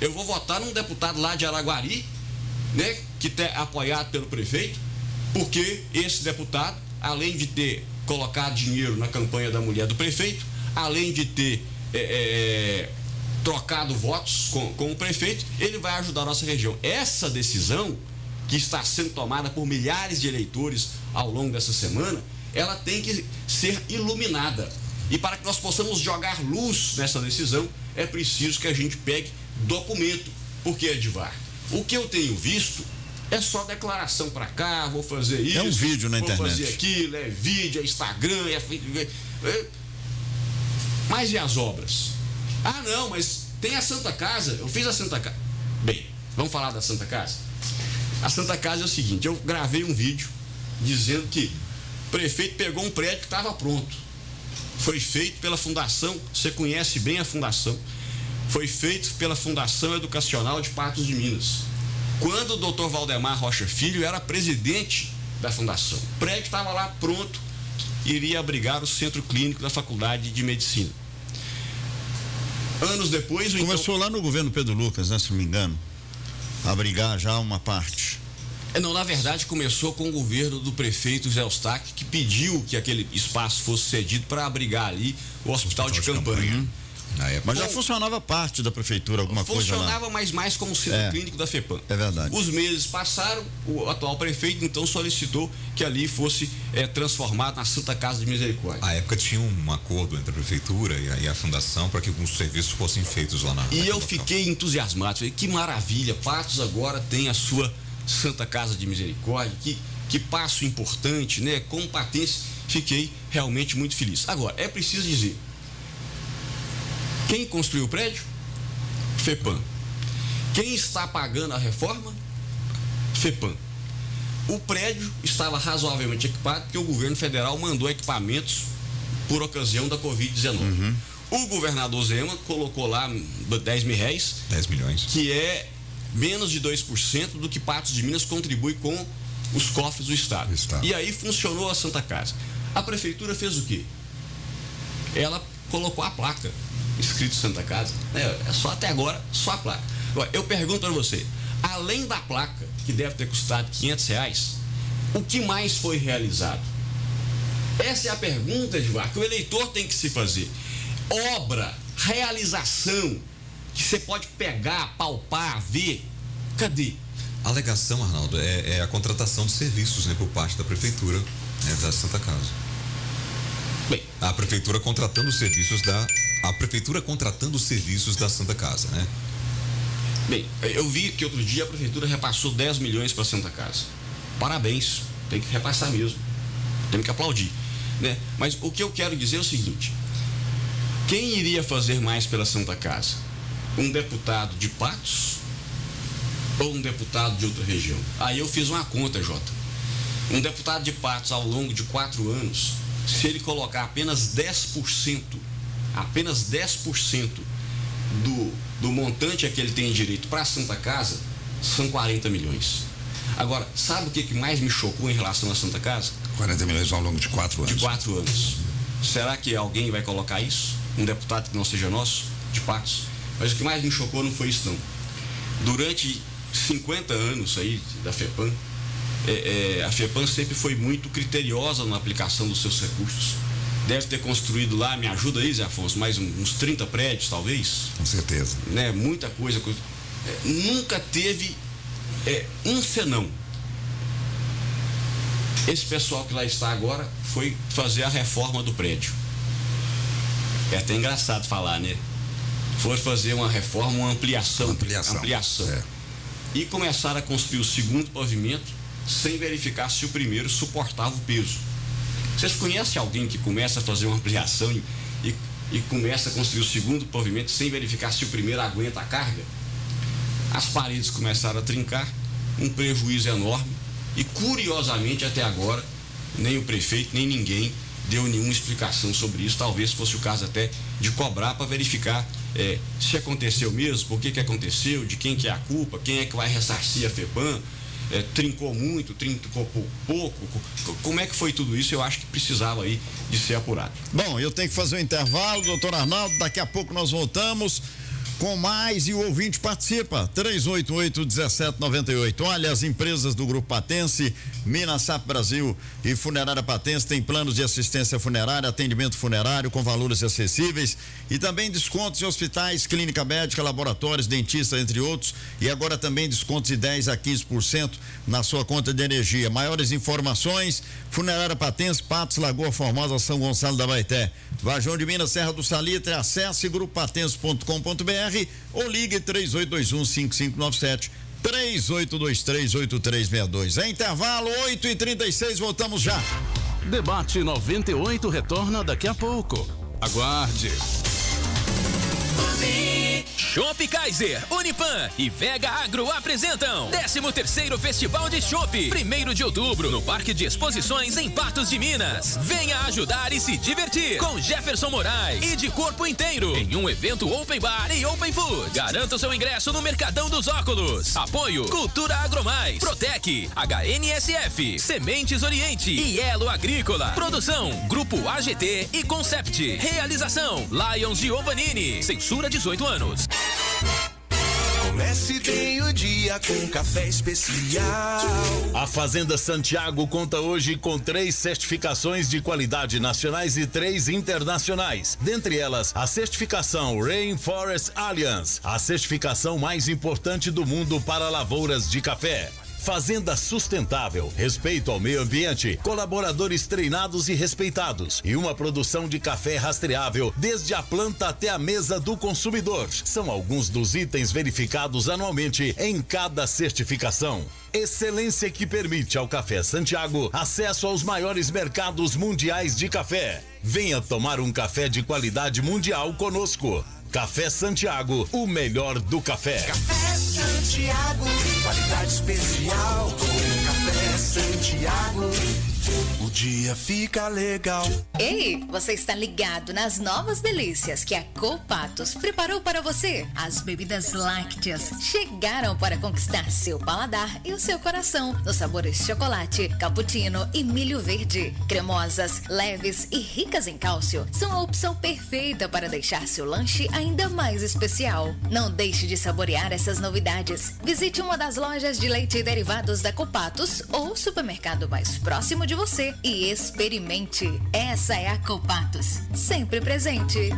eu vou votar num deputado lá de Araguari, né, que é apoiado pelo prefeito, porque esse deputado, além de ter colocado dinheiro na campanha da mulher do prefeito, além de ter trocado votos com o prefeito, ele vai ajudar a nossa região. Essa decisão, que está sendo tomada por milhares de eleitores ao longo dessa semana, ela tem que ser iluminada. E para que nós possamos jogar luz nessa decisão, é preciso que a gente pegue documento. Porque, Edivar, o que eu tenho visto é só declaração para cá, vou fazer isso. É um vídeo na internet. Vou fazer aquilo, é vídeo, é Instagram, Mas e as obras? Ah, não, mas tem a Santa Casa, eu fiz a Santa Casa. Bem, vamos falar da Santa Casa? A Santa Casa é o seguinte, eu gravei um vídeo dizendo que o prefeito pegou um prédio que estava pronto. Foi feito pela fundação, você conhece bem a fundação, foi feito pela Fundação Educacional de Patos de Minas. Quando o doutor Valdemar Rocha Filho era presidente da fundação. O prédio estava lá pronto, iria abrigar o centro clínico da Faculdade de Medicina. Anos depois... Começou lá no governo Pedro Lucas, né, se não me engano, a abrigar já uma parte. Não, na verdade começou com o governo do prefeito Zé Eustáquio, que pediu que aquele espaço fosse cedido para abrigar ali o hospital de campanha. Mas já funcionava parte da prefeitura, alguma coisa lá. Funcionava, mas mais como centro clínico da FEPAM. É verdade. Os meses passaram, o atual prefeito então solicitou que ali fosse transformado na Santa Casa de Misericórdia. À época tinha um acordo entre a prefeitura e a fundação para que alguns serviços fossem feitos lá na E eu fiquei entusiasmado, falei, que maravilha, Patos agora tem a sua Santa Casa de Misericórdia, que passo importante, né? Como patense, fiquei realmente muito feliz. Agora, é preciso dizer, quem construiu o prédio? FEPAM. Quem está pagando a reforma? FEPAM. O prédio estava razoavelmente equipado porque o governo federal mandou equipamentos por ocasião da Covid-19. O governador Zema colocou lá 10 mil reais. 10 milhões. Que é menos de 2% do que Patos de Minas contribui com os cofres do Estado. E aí funcionou a Santa Casa. A prefeitura fez o quê? Ela colocou a placa escrito Santa Casa. É só até agora, só a placa. Agora, eu pergunto para você, além da placa, que deve ter custado R$500, o que mais foi realizado? Essa é a pergunta, Edivar, que o eleitor tem que se fazer. Obra, realização, que você pode pegar, palpar, ver, cadê? A alegação, Arnaldo, é a contratação de serviços, né, por parte da prefeitura, né, da Santa Casa. Bem, a prefeitura contratando os serviços da Santa Casa, né? Bem, eu vi que outro dia a prefeitura repassou 10 milhões para a Santa Casa. Parabéns, tem que repassar mesmo. Tem que aplaudir, né? Mas o que eu quero dizer é o seguinte: quem iria fazer mais pela Santa Casa? Um deputado de Patos ou um deputado de outra região? Aí eu fiz uma conta, Jota. Um deputado de Patos, ao longo de 4 anos, se ele colocar apenas 10% do montante a que ele tem direito para a Santa Casa, são 40 milhões. Agora, sabe o que mais me chocou em relação à Santa Casa? 40 milhões ao longo de 4 anos. De 4 anos. Será que alguém vai colocar isso? Um deputado que não seja nosso, de Patos? Mas o que mais me chocou não foi isso, não. Durante 50 anos aí da FEPAM, a FEPAM sempre foi muito criteriosa na aplicação dos seus recursos. Deve ter construído lá, me ajuda aí, Zé Afonso, mais uns 30 prédios, talvez. Com certeza. Né? Muita coisa. Nunca teve um senão. Esse pessoal que lá está agora foi fazer a reforma do prédio. É até engraçado falar, né? Foi fazer uma reforma, uma ampliação. É. E começaram a construir o segundo pavimento sem verificar se o primeiro suportava o peso. Vocês conhecem alguém que começa a fazer uma ampliação e começa a construir o segundo pavimento sem verificar se o primeiro aguenta a carga? As paredes começaram a trincar, um prejuízo enorme, e curiosamente até agora nem o prefeito nem ninguém deu nenhuma explicação sobre isso. Talvez fosse o caso até de cobrar para verificar se aconteceu mesmo, por que aconteceu, de quem que é a culpa, quem é que vai ressarcir a FEPAM. Trincou muito, trincou pouco, como é que foi tudo isso? Eu acho que precisava aí de ser apurado. Bom, eu tenho que fazer um intervalo, doutor Arnaldo, daqui a pouco nós voltamos com mais e o ouvinte participa, 388-1798. Olha, as empresas do Grupo Patense, Minasap Brasil e Funerária Patense têm planos de assistência funerária, atendimento funerário com valores acessíveis e também descontos em hospitais, clínica médica, laboratórios, dentistas, entre outros, e agora também descontos de 10% a 15% na sua conta de energia. Maiores informações, Funerária Patense, Patos, Lagoa Formosa, São Gonçalo da Baeté, Varjão de Minas, Serra do Salitre. Acesse grupopatense.com.br ou ligue 3821-5597. 3823-8362. É intervalo, 8h36, voltamos já. Debate 98 retorna daqui a pouco. Aguarde. Chopp Kaiser, Unipan e Vega Agro apresentam 13º Festival de Chopp, 1º de outubro, no Parque de Exposições em Patos de Minas. Venha ajudar e se divertir com Jefferson Moraes e de corpo inteiro em um evento Open Bar e Open Food. Garanta o seu ingresso no Mercadão dos Óculos. Apoio Cultura Agromais, Protec, HNSF, Sementes Oriente e Elo Agrícola. Produção Grupo AGT e Concept. Realização Lions Giovannini. Censura 18 anos. Comece bem o dia com café especial. A Fazenda Santiago conta hoje com 3 certificações de qualidade nacionais e 3 internacionais. Dentre elas, a certificação Rainforest Alliance, a certificação mais importante do mundo para lavouras de café. Fazenda sustentável, respeito ao meio ambiente, colaboradores treinados e respeitados e uma produção de café rastreável desde a planta até a mesa do consumidor. São alguns dos itens verificados anualmente em cada certificação. Excelência que permite ao Café Santiago acesso aos maiores mercados mundiais de café. Venha tomar um café de qualidade mundial conosco. Café Santiago, o melhor do café. Café Santiago, qualidade especial. Com Café Santiago, o dia fica legal. Ei, você está ligado nas novas delícias que a Copatos preparou para você? As bebidas lácteas chegaram para conquistar seu paladar e o seu coração. Nos sabores chocolate, cappuccino e milho verde. Cremosas, leves e ricas em cálcio. São a opção perfeita para deixar seu lanche ainda mais especial. Não deixe de saborear essas novidades. Visite uma das lojas de leite e derivados da Copatos ou supermercado mais próximo de você e experimente. Essa é a Copatos, sempre presente.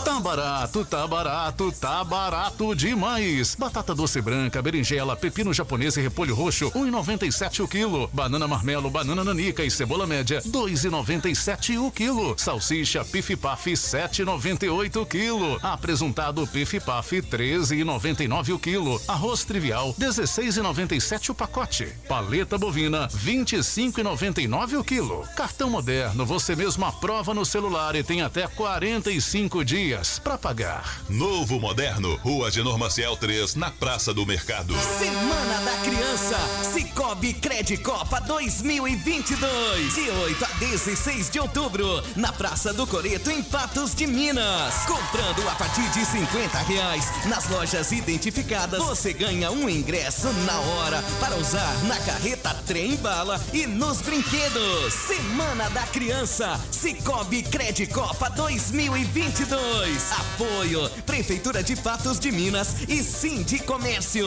Tá barato, tá barato, tá barato demais. Batata doce branca, berinjela, pepino japonês e repolho roxo, 1,97 o quilo. Banana marmelo, banana nanica e cebola média, 2,97 o quilo. Salsicha Pif Paf, 7,98 o quilo. Apresuntado Pif Paf, 13,99 o quilo. Arroz trivial, 16,97 o pacote. Paleta bovina, 25,99 o quilo. Cartão moderno, você mesmo aprova no celular e tem até 45 dias para pagar. Novo Moderno, Rua Agenor Maciel 3, na Praça do Mercado. Semana da Criança, Cicobi Credicopa 2022, de 8 a 16 de outubro, na Praça do Coreto, em Patos de Minas. Comprando a partir de R$50 nas lojas identificadas, você ganha um ingresso na hora para usar na carreta Trem Bala e nos brinquedos. Semana da Criança, Cicobi Credicopa 2022. Apoio Prefeitura de Patos de Minas e Sindicomércio.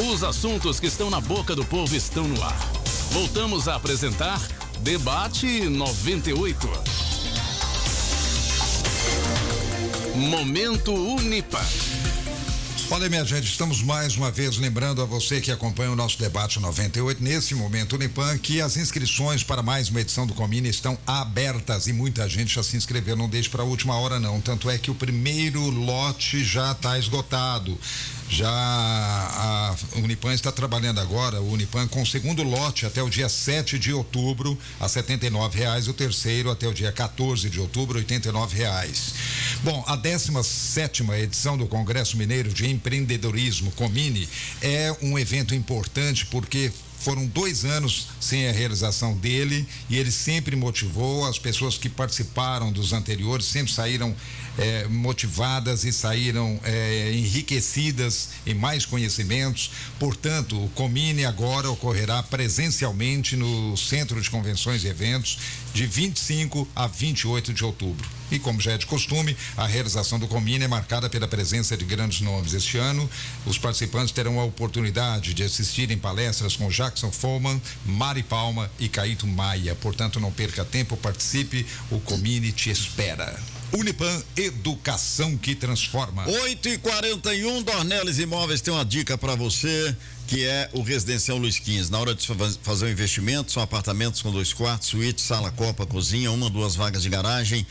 Os assuntos que estão na boca do povo estão no ar. Voltamos a apresentar Debate 98. Momento Unipan. Olha, minha gente, estamos mais uma vez lembrando a você que acompanha o nosso debate 98, nesse momento Unipan, que as inscrições para mais uma edição do Comini estão abertas e muita gente já se inscreveu, não deixe para a última hora não, tanto é que o primeiro lote já está esgotado. Já a Unipan está trabalhando agora, o Unipan com o segundo lote até o dia 7 de outubro a R$79, o terceiro até o dia 14 de outubro, R$89. Bom, a 17ª edição do Congresso Mineiro de Empreendedorismo, Comini, é um evento importante porque foram 2 anos sem a realização dele e ele sempre motivou as pessoas que participaram dos anteriores, sempre saíram motivadas e saíram enriquecidas em mais conhecimentos. Portanto, o Comini agora ocorrerá presencialmente no Centro de Convenções e Eventos de 25 a 28 de outubro. E como já é de costume, a realização do Comini é marcada pela presença de grandes nomes. Este ano, os participantes terão a oportunidade de assistirem palestras com Jackson Follman, Mari Palma e Caíto Maia. Portanto, não perca tempo, participe, o Comini te espera. Unipan, educação que transforma. 8h41, Dornelles Imóveis tem uma dica para você que é o Residencial Luiz XV. Na hora de fazer o investimento, são apartamentos com 2 quartos, suíte, sala, copa, cozinha, 1-2 vagas de garagem.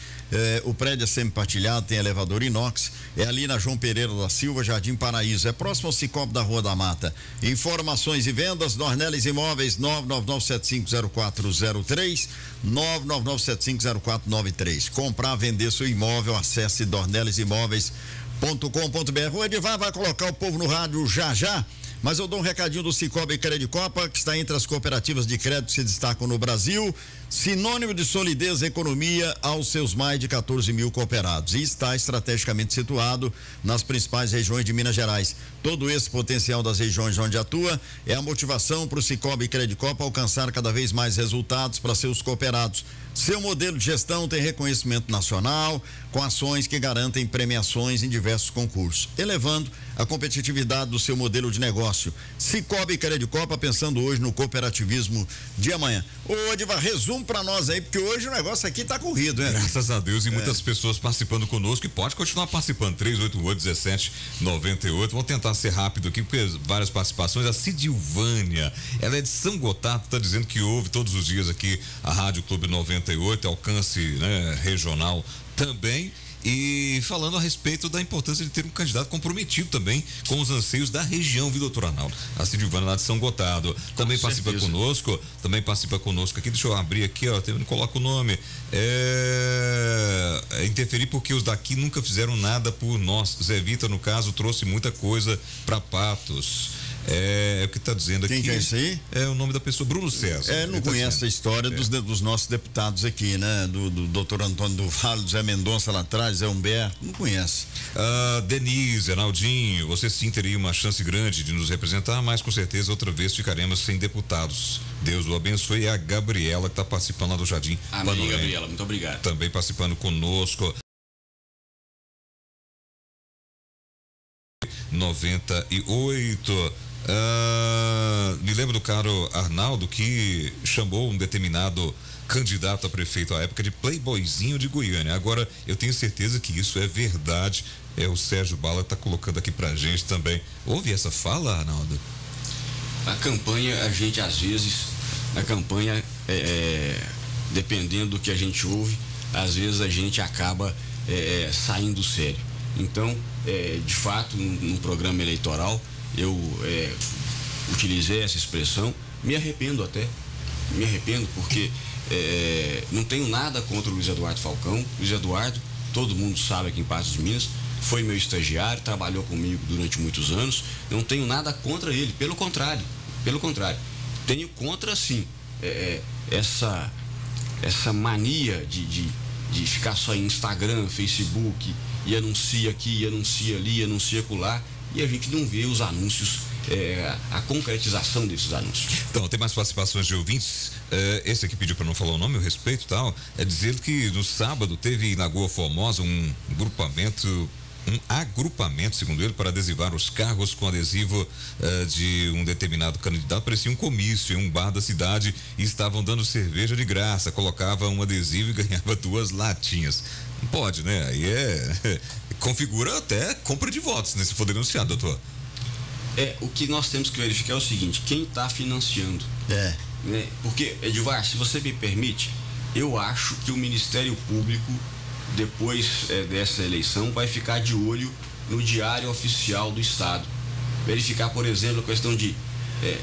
O prédio é semi-partilhado, tem elevador inox. É ali na João Pereira da Silva, Jardim Paraíso. É próximo ao Cicobi da Rua da Mata. Informações e vendas, Dornelles Imóveis, 999750403, 999750493. Comprar, vender seu imóvel, acesse dornellesimóveis.com.br. O Edivar vai colocar o povo no rádio já, mas eu dou um recadinho do Cicobi Credicopa, que está entre as cooperativas de crédito que se destacam no Brasil, sinônimo de solidez e economia aos seus mais de 14 mil cooperados, e está estrategicamente situado nas principais regiões de Minas Gerais. Todo esse potencial das regiões onde atua é a motivação para o Cicobi Credicopa alcançar cada vez mais resultados para seus cooperados. Seu modelo de gestão tem reconhecimento nacional, com ações que garantem premiações em diversos concursos, elevando a competitividade do seu modelo de negócio. Cicobi Credicopa, pensando hoje no cooperativismo de amanhã. Ô, Edivar, resumo para nós aí, porque hoje o negócio aqui tá corrido, né? Graças a Deus, e muitas pessoas participando conosco, e pode continuar participando, 388-1798. Vamos tentar ser rápido aqui, porque várias participações. A Cidilvânia, ela é de São Gotardo, está dizendo que ouve todos os dias aqui a Rádio Clube 98, alcance, né, regional também. E falando a respeito da importância de ter um candidato comprometido também com os anseios da região, viu, doutor Arnaldo? A Silvana lá de São Gotardo também participa conosco, aqui, deixa eu abrir aqui, ó, não coloca o nome, interferir porque os daqui nunca fizeram nada por nós. Zé Vitor, no caso, trouxe muita coisa para Patos. É o que está dizendo aqui. Quem que é isso aí? É o nome da pessoa, Bruno César. Não conhece a história dos nossos deputados aqui, né? Do doutor Antônio do Vale, Zé Mendonça lá atrás, Zé Humberto, não conhece. Denise, Arnaldinho, você sim teria uma chance grande de nos representar, mas com certeza outra vez ficaremos sem deputados. Deus o abençoe. E a Gabriela, que está participando lá do Jardim. Amém, Gabriela, muito obrigado. Também participando conosco. 98. Me lembro do caro Arnaldo que chamou um determinado candidato a prefeito à época de playboyzinho de Goiânia. Agora eu tenho certeza que isso é verdade. O Sérgio Bala está colocando aqui pra gente também. Ouve essa fala, Arnaldo? A campanha, a gente às vezes, dependendo do que a gente ouve, às vezes a gente acaba saindo sério. Então, de fato, no programa eleitoral, eu utilizei essa expressão, me arrependo porque não tenho nada contra o Luiz Eduardo Falcão. Luiz Eduardo, todo mundo sabe aqui em Patos de Minas, foi meu estagiário, trabalhou comigo durante muitos anos, não tenho nada contra ele, pelo contrário, tenho contra sim essa mania de ficar só em Instagram, Facebook, e anuncia aqui, anuncia ali, anuncia acolá, e a gente não vê os anúncios, a concretização desses anúncios. Então, tem mais participações de ouvintes. Esse aqui pediu para não falar o nome, eu respeito e tal. Dizendo que no sábado teve em Lagoa Formosa um agrupamento, segundo ele, para adesivar os carros com adesivo de um determinado candidato. Parecia um comício em um bar da cidade e estavam dando cerveja de graça. Colocava um adesivo e ganhava 2 latinhas. Não pode, né? Aí configura até compra de votos, né? Se for denunciado, doutor. O que nós temos que verificar é o seguinte: quem está financiando. Né? Porque, Edivar, se você me permite, eu acho que o Ministério Público, depois dessa eleição, vai ficar de olho no Diário Oficial do Estado. Verificar, por exemplo, a questão de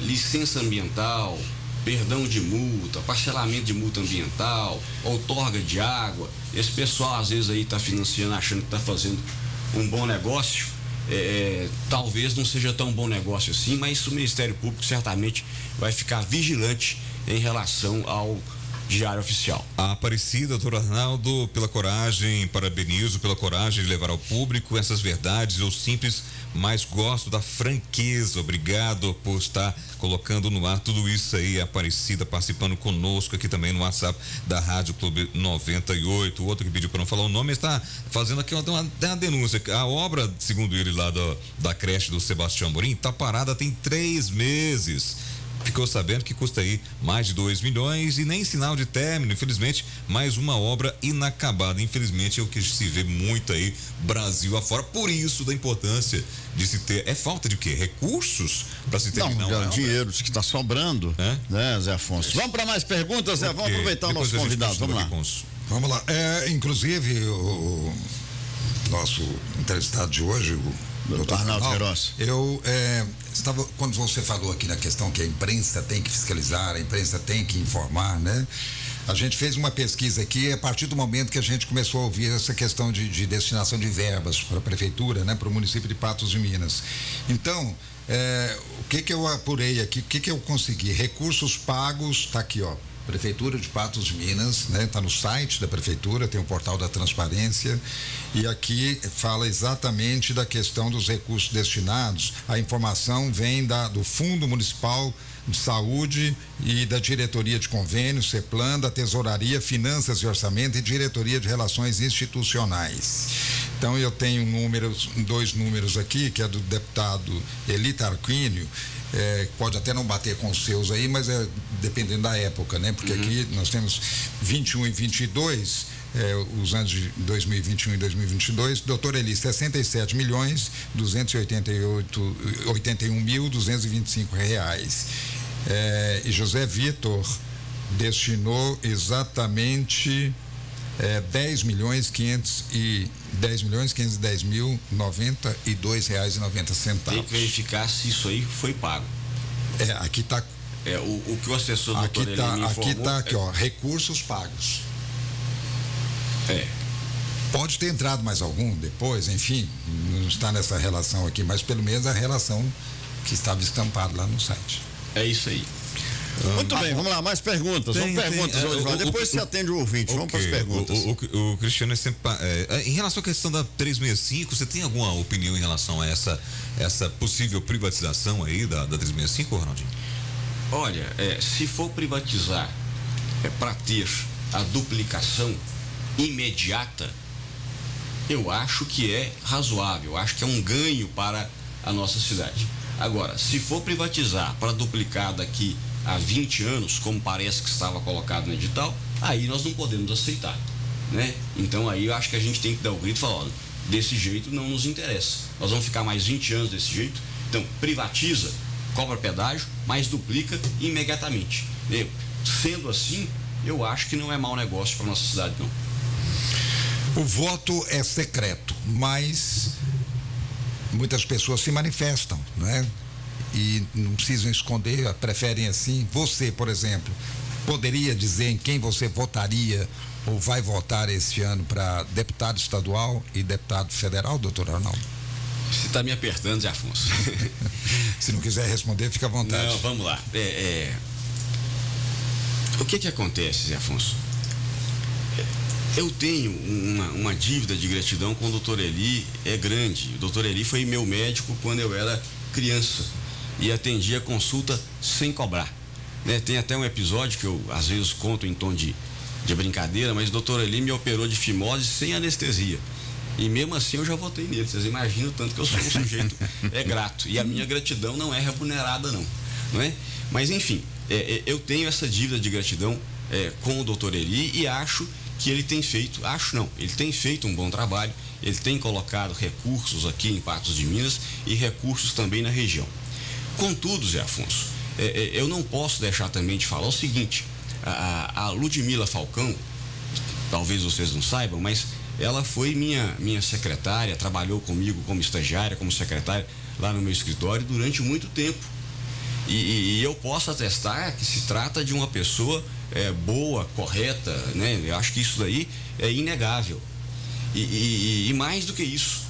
licença ambiental, perdão de multa, parcelamento de multa ambiental, outorga de água. Esse pessoal às vezes aí está financiando, achando que está fazendo um bom negócio. Talvez não seja tão bom negócio assim, mas o Ministério Público certamente vai ficar vigilante em relação ao Diário Oficial. A Aparecida, doutor Arnaldo, pela coragem, parabenizo pela coragem de levar ao público essas verdades. Eu simples, mas gosto da franqueza. Obrigado por estar colocando no ar tudo isso aí. A Aparecida participando conosco aqui também no WhatsApp da Rádio Clube 98. O outro que pediu para não falar o nome está fazendo aqui uma denúncia. A obra, segundo ele, lá da creche do Sebastião Amorim, está parada tem 3 meses. ficou sabendo que custa aí mais de 2 milhões e nem sinal de término, infelizmente, mais uma obra inacabada. Infelizmente é o que se vê muito aí, Brasil afora, por isso da importância de se ter, é falta de quê? Recursos para se terminar Não, dinheiro que está sobrando, né, Zé Afonso? Vamos para mais perguntas, Zé, vamos aproveitar o nosso convidado, vamos lá. Vamos lá, inclusive o nosso entrevistado de hoje, o doutor Arnaldo Queiroz. Quando você falou aqui na questão que a imprensa tem que fiscalizar, a imprensa tem que informar, né? A gente fez uma pesquisa aqui a partir do momento que a gente começou a ouvir essa questão de destinação de verbas para a prefeitura, né? Para o município de Patos de Minas. Então, o que eu apurei aqui, o que eu consegui? Recursos pagos, tá aqui, ó. Prefeitura de Patos de Minas, né? Está no site da prefeitura, tem o portal da transparência e aqui fala exatamente da questão dos recursos destinados. A informação vem do Fundo Municipal de Saúde e da Diretoria de Convênios, CEPLAN, da Tesouraria, Finanças e Orçamento e Diretoria de Relações Institucionais. Então eu tenho dois números aqui, que é do deputado Eli Tarquínio. Pode até não bater com os seus aí, mas dependendo da época, né? Porque aqui nós temos 21 e 22, os anos de 2021 e 2022, doutor Eli, 67.281.225 reais. E José Vitor destinou exatamente 10.510.092,90 R$90. Tem que verificar se isso aí foi pago. Aqui está. O que o assessor do doutor Eli me informou. Aqui está, ó, recursos pagos. Pode ter entrado mais algum depois, enfim, não está nessa relação aqui, mas pelo menos a relação que estava estampada lá no site. É isso aí. Muito bem, vamos lá, mais perguntas. Depois você atende o ouvinte, vamos para as perguntas. O Cristiano é sempre. Em relação à questão da 365, você tem alguma opinião em relação a essa possível privatização aí da 365, Ronaldinho? Olha, se for privatizar para ter a duplicação imediata, eu acho que é razoável, eu acho que é um ganho para a nossa cidade. Agora, se for privatizar para duplicar daqui há 20 anos, como parece que estava colocado no edital, aí nós não podemos aceitar, né? Então aí eu acho que a gente tem que dar o grito e falar, ó, desse jeito não nos interessa. Nós vamos ficar mais 20 anos desse jeito, então privatiza, cobra pedágio, mas duplica imediatamente. Sendo assim, eu acho que não é mau negócio para nossa cidade, não. O voto é secreto, mas muitas pessoas se manifestam, né? E não precisam esconder, preferem assim. Você, por exemplo, poderia dizer em quem você votaria ou vai votar este ano para deputado estadual e deputado federal, doutor Arnaldo? Você está me apertando, Zé Afonso. Se não quiser responder, fica à vontade. Não, vamos lá. O que acontece, Zé Afonso? Eu tenho uma dívida de gratidão com o doutor Eli, grande. O doutor Eli foi meu médico quando eu era criança e atendia consulta sem cobrar, né? Tem até um episódio que eu às vezes conto em tom de brincadeira, mas o doutor Eli me operou de fimose sem anestesia e mesmo assim eu já votei nele. Vocês imaginam o tanto que eu sou um sujeito grato, e a minha gratidão não é remunerada não é? Mas enfim, eu tenho essa dívida de gratidão com o doutor Eli e acho que ele tem feito, ele tem feito um bom trabalho, ele tem colocado recursos aqui em Patos de Minas e recursos também na região. Contudo, Zé Afonso, eu não posso deixar também de falar o seguinte, a Ludmila Falcão, talvez vocês não saibam, mas ela foi minha secretária, trabalhou comigo como estagiária, como secretária lá no meu escritório durante muito tempo. E eu posso atestar que se trata de uma pessoa boa, correta, né? Eu acho que isso daí é inegável. E mais do que isso,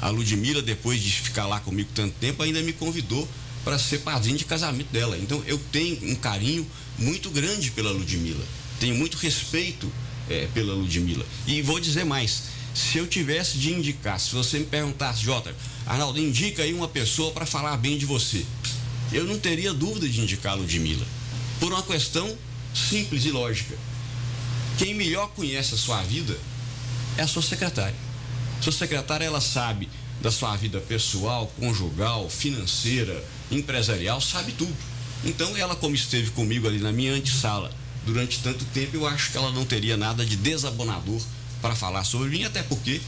a Ludmila, depois de ficar lá comigo tanto tempo, ainda me convidou para ser padrinho de casamento dela. Então eu tenho um carinho muito grande pela Ludmila, tenho muito respeito pela Ludmila. E vou dizer mais, se eu tivesse de indicar, se você me perguntasse, Jota, Arnaldo, indica aí uma pessoa para falar bem de você, eu não teria dúvida de indicar a Ludmila, por uma questão simples e lógica. Quem melhor conhece a sua vida é a sua secretária. Sua secretária, ela sabe da sua vida pessoal, conjugal, financeira, empresarial, sabe tudo. Então, ela, como esteve comigo ali na minha antessala durante tanto tempo, eu acho que ela não teria nada de desabonador para falar sobre mim, até porque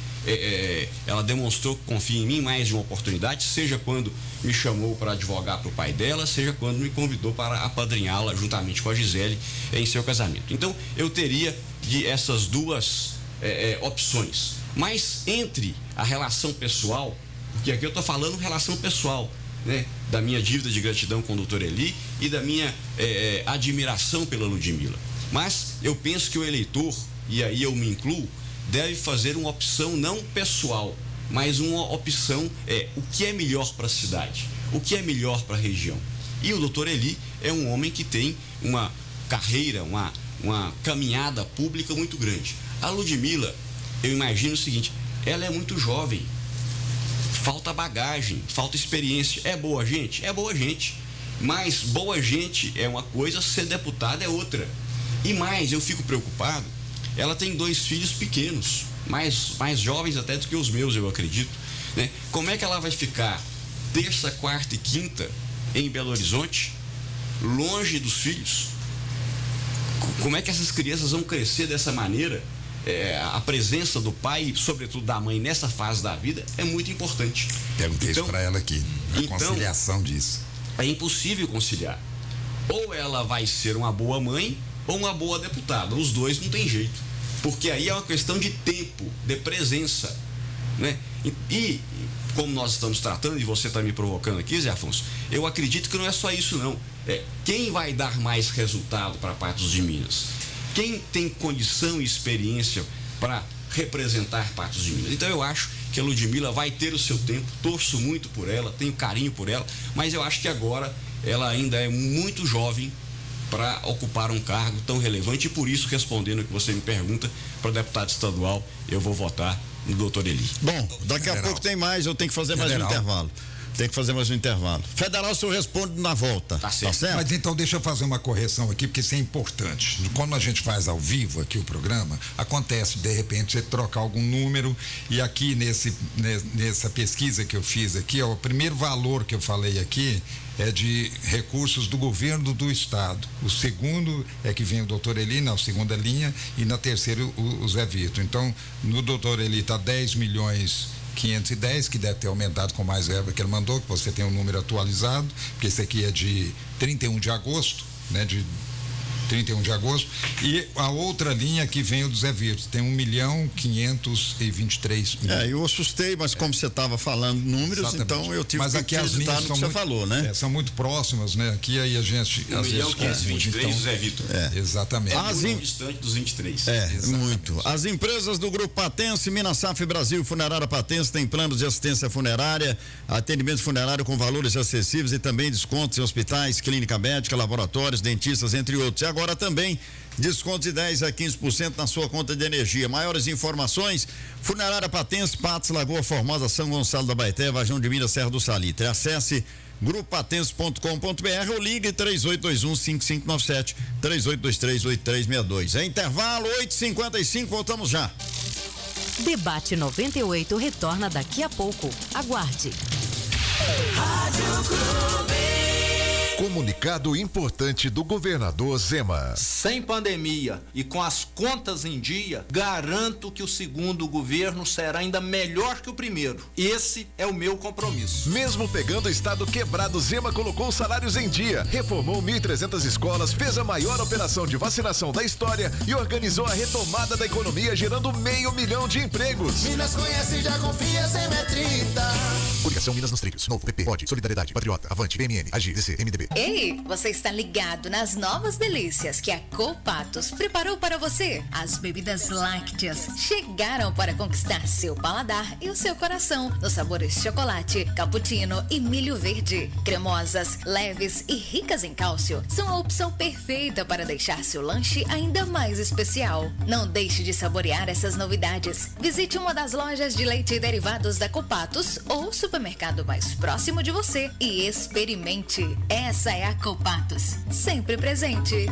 ela demonstrou que confia em mim mais de uma oportunidade, seja quando me chamou para advogar para o pai dela, seja quando me convidou para apadrinhá-la juntamente com a Gisele em seu casamento. Então, eu teria de essas duas opções. Mas entre a relação pessoal, porque aqui eu estou falando relação pessoal, né, da minha dívida de gratidão com o doutor Eli e da minha admiração pela Ludmila. Mas eu penso que o eleitor, e aí eu me incluo, deve fazer uma opção não pessoal, mas uma opção o que é melhor para a cidade, o que é melhor para a região. E o doutor Eli é um homem que tem uma carreira, uma caminhada pública muito grande. A Ludmila, eu imagino o seguinte, ela é muito jovem, falta bagagem, falta experiência. É boa gente? É boa gente. Mas boa gente é uma coisa, ser deputada é outra. E mais, eu fico preocupado, ela tem 2 filhos pequenos, mais jovens até do que os meus, eu acredito, né? Como é que ela vai ficar terça, quarta e quinta em Belo Horizonte, longe dos filhos? Como é que essas crianças vão crescer dessa maneira? A presença do pai e, sobretudo, da mãe nessa fase da vida é muito importante. Perguntei isso para ela aqui, a conciliação disso. É impossível conciliar. Ou ela vai ser uma boa mãe ou uma boa deputada. Os dois não tem jeito. Porque aí é uma questão de tempo, de presença, né? E como nós estamos tratando, e você está me provocando aqui, Zé Afonso, eu acredito que não é só isso, não. Quem vai dar mais resultado para Patos de Minas? Quem tem condição e experiência para representar Patos de Minas? Então eu acho que a Ludmila vai ter o seu tempo, torço muito por ela, tenho carinho por ela, mas eu acho que agora ela ainda é muito jovem para ocupar um cargo tão relevante, e por isso, respondendo o que você me pergunta, para deputado estadual, eu vou votar no doutor Eli. Bom, daqui a pouco tem mais, eu tenho que fazer mais um intervalo. Federal, o senhor responde na volta. Tá certo? Mas então deixa eu fazer uma correção aqui, porque isso é importante. Quando a gente faz ao vivo aqui o programa, acontece de repente você trocar algum número, e aqui nessa pesquisa que eu fiz aqui, o primeiro valor que eu falei aqui é de recursos do governo do estado. O segundo é que vem o doutor Eli, na segunda linha, e na terceira o Zé Vitor. Então, no doutor Eli está 10.510, que deve ter aumentado com mais verba que ele mandou, que você tem um número atualizado, porque esse aqui é de 31 de agosto, né? De 31 de agosto, e a outra linha que vem o do Zé Vitor, tem 1.523.000. Eu assustei, mas como você estava falando números, exatamente. Então eu tive que acreditar no que você falou, né? São muito próximas, né? Aqui aí a gente... 1.523.000 do Zé Vitor. Exatamente. Muito distante dos 23. Muito. As empresas do Grupo Patense, Minasaf Brasil, Funerária Patense, tem planos de assistência funerária, atendimento funerário com valores acessíveis e também descontos em hospitais, clínica médica, laboratórios, dentistas, entre outros. E agora também desconto de 10% a 15% na sua conta de energia. Maiores informações, Funerária Patense, Patos, Lagoa Formosa, São Gonçalo da Baeté, Varjão de Minas, Serra do Salitre. Acesse grupopatense.com.br ou ligue 3821-5597, 3823-8362. É intervalo, 8h55, voltamos já. Debate 98 retorna daqui a pouco. Aguarde. Rádio Clube. Comunicado importante do governador Zema. Sem pandemia e com as contas em dia, garanto que o segundo governo será ainda melhor que o primeiro. Esse é o meu compromisso. Mesmo pegando o estado quebrado, Zema colocou os salários em dia, reformou 1.300 escolas, fez a maior operação de vacinação da história e organizou a retomada da economia, gerando 500 mil de empregos. Minas conhece e já confia, Zema é 30. Coligação Minas nos Trilhos. Novo, PP, POD, Solidariedade, Patriota, Avante, PMN, AGI, DC, MDB. Ei, você está ligado nas novas delícias que a Copatos preparou para você. As bebidas lácteas chegaram para conquistar seu paladar e o seu coração, nos sabores chocolate, cappuccino e milho verde. Cremosas, leves e ricas em cálcio, são a opção perfeita para deixar seu lanche ainda mais especial. Não deixe de saborear essas novidades. Visite uma das lojas de leite e derivados da Copatos ou supermercado mais próximo de você e experimente. Essa é a Copatos, sempre presente.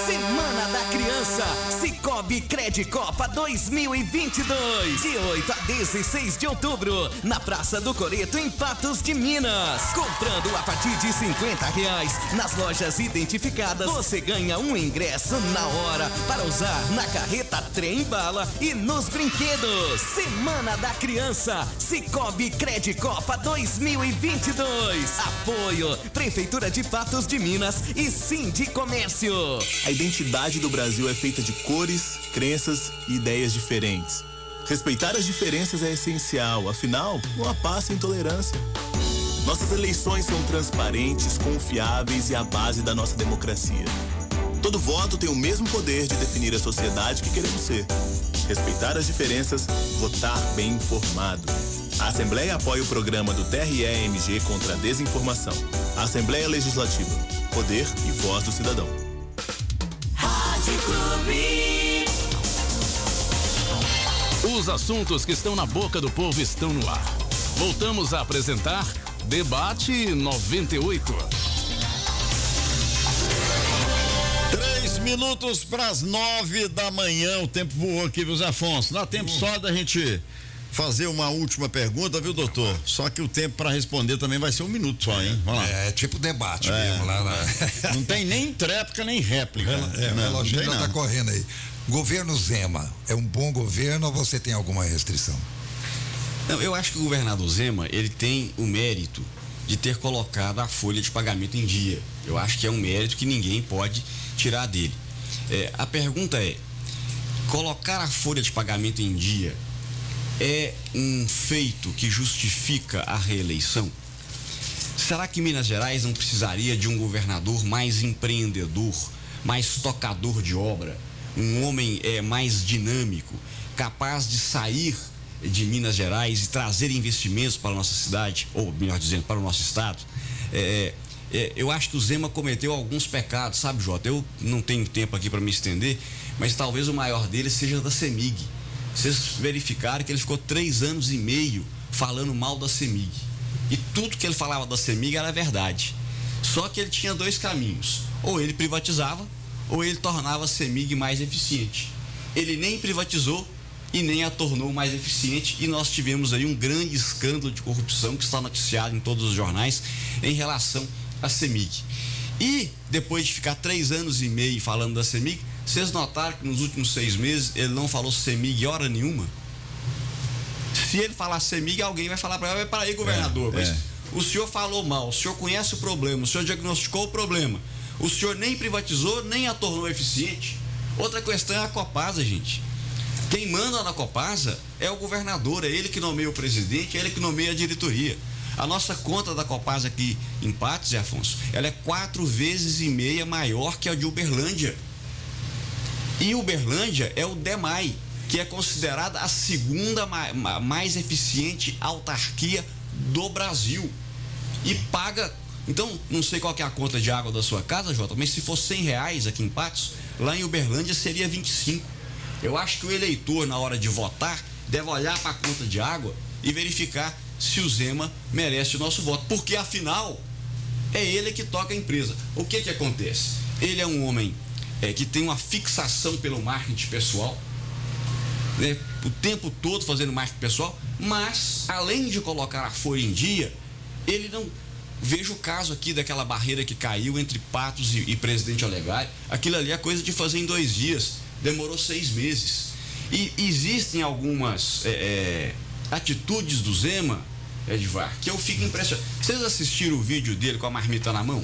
Semana da Criança, Cicobi Credicopa 2022, de 8 a 16 de outubro, na Praça do Coreto, em Patos de Minas. Comprando a partir de R$50 nas lojas identificadas, você ganha um ingresso na hora para usar na carreta Trem Bala e nos brinquedos. Semana da Criança, Cicobi Credicopa 2022. Apoio Prefeitura de Patos de Minas e Sindicomércio. A identidade do Brasil é feita de cores, crenças e ideias diferentes. Respeitar as diferenças é essencial, afinal, não há paz sem tolerância. Nossas eleições são transparentes, confiáveis e a base da nossa democracia. Todo voto tem o mesmo poder de definir a sociedade que queremos ser. Respeitar as diferenças, votar bem informado. A Assembleia apoia o programa do TRE-MG contra a desinformação. Assembleia Legislativa. Poder e voz do cidadão. Rádio Clube. Os assuntos que estão na boca do povo estão no ar. Voltamos a apresentar Debate 98. 3 minutos para as 9 da manhã, o tempo voou aqui, viu, Zé Afonso? Dá tempo só da gente fazer uma última pergunta, viu, doutor? Só que o tempo para responder também vai ser 1 minuto só, hein? Vamos lá. É tipo debate mesmo lá. Não tem nem tréplica nem réplica. O relógio já tá correndo aí. Governo Zema, é um bom governo ou você tem alguma restrição? Não, eu acho que o governador Zema, ele tem o mérito de ter colocado a folha de pagamento em dia. Eu acho que é um mérito que ninguém pode tirar dele. A pergunta é, colocar a folha de pagamento em dia é um feito que justifica a reeleição? Será que Minas Gerais não precisaria de um governador mais empreendedor, mais tocador de obra, um homem mais dinâmico, capaz de sair de Minas Gerais e trazer investimentos para a nossa cidade, ou melhor dizendo, para o nosso estado? Eu acho que o Zema cometeu alguns pecados, sabe, Jota? Eu não tenho tempo aqui para me estender, mas talvez o maior deles seja da CEMIG. Vocês verificaram que ele ficou 3 anos e meio falando mal da CEMIG. E tudo que ele falava da CEMIG era verdade. Só que ele tinha 2 caminhos. Ou ele privatizava, ou ele tornava a CEMIG mais eficiente. Ele nem privatizou e nem a tornou mais eficiente. E nós tivemos aí um grande escândalo de corrupção que está noticiado em todos os jornais em relação à CEMIG. E depois de ficar 3 anos e meio falando da CEMIG, vocês notaram que nos últimos 6 meses ele não falou CEMIG hora nenhuma? Se ele falar CEMIG, alguém vai falar para ele: para aí, governador, mas o senhor falou mal, o senhor conhece o problema, o senhor diagnosticou o problema, o senhor nem privatizou, nem a tornou eficiente. Outra questão é a Copasa, gente. Quem manda na Copasa é o governador, é ele que nomeia o presidente, é ele que nomeia a diretoria. A nossa conta da Copasa aqui em Patos, Zé Afonso, ela é 4,5 vezes maior que a de Uberlândia. E Uberlândia é o DEMAI, que é considerada a segunda mais eficiente autarquia do Brasil. E paga. Então, não sei qual que é a conta de água da sua casa, Jota, mas se for R$100 aqui em Patos, lá em Uberlândia seria 25. Eu acho que o eleitor, na hora de votar, deve olhar para a conta de água e verificar se o Zema merece o nosso voto. Porque, afinal, é ele que toca a empresa. O que acontece? Ele é um homem que tem uma fixação pelo marketing pessoal, né? O tempo todo fazendo marketing pessoal, mas, além de colocar a folha em dia, ele não... Veja o caso aqui daquela barreira que caiu entre Patos e Presidente Olegário. Aquilo ali é coisa de fazer em 2 dias. Demorou 6 meses. E existem algumas atitudes do Zema, Edvar, que eu fico impressionado. Vocês assistiram o vídeo dele com a marmita na mão?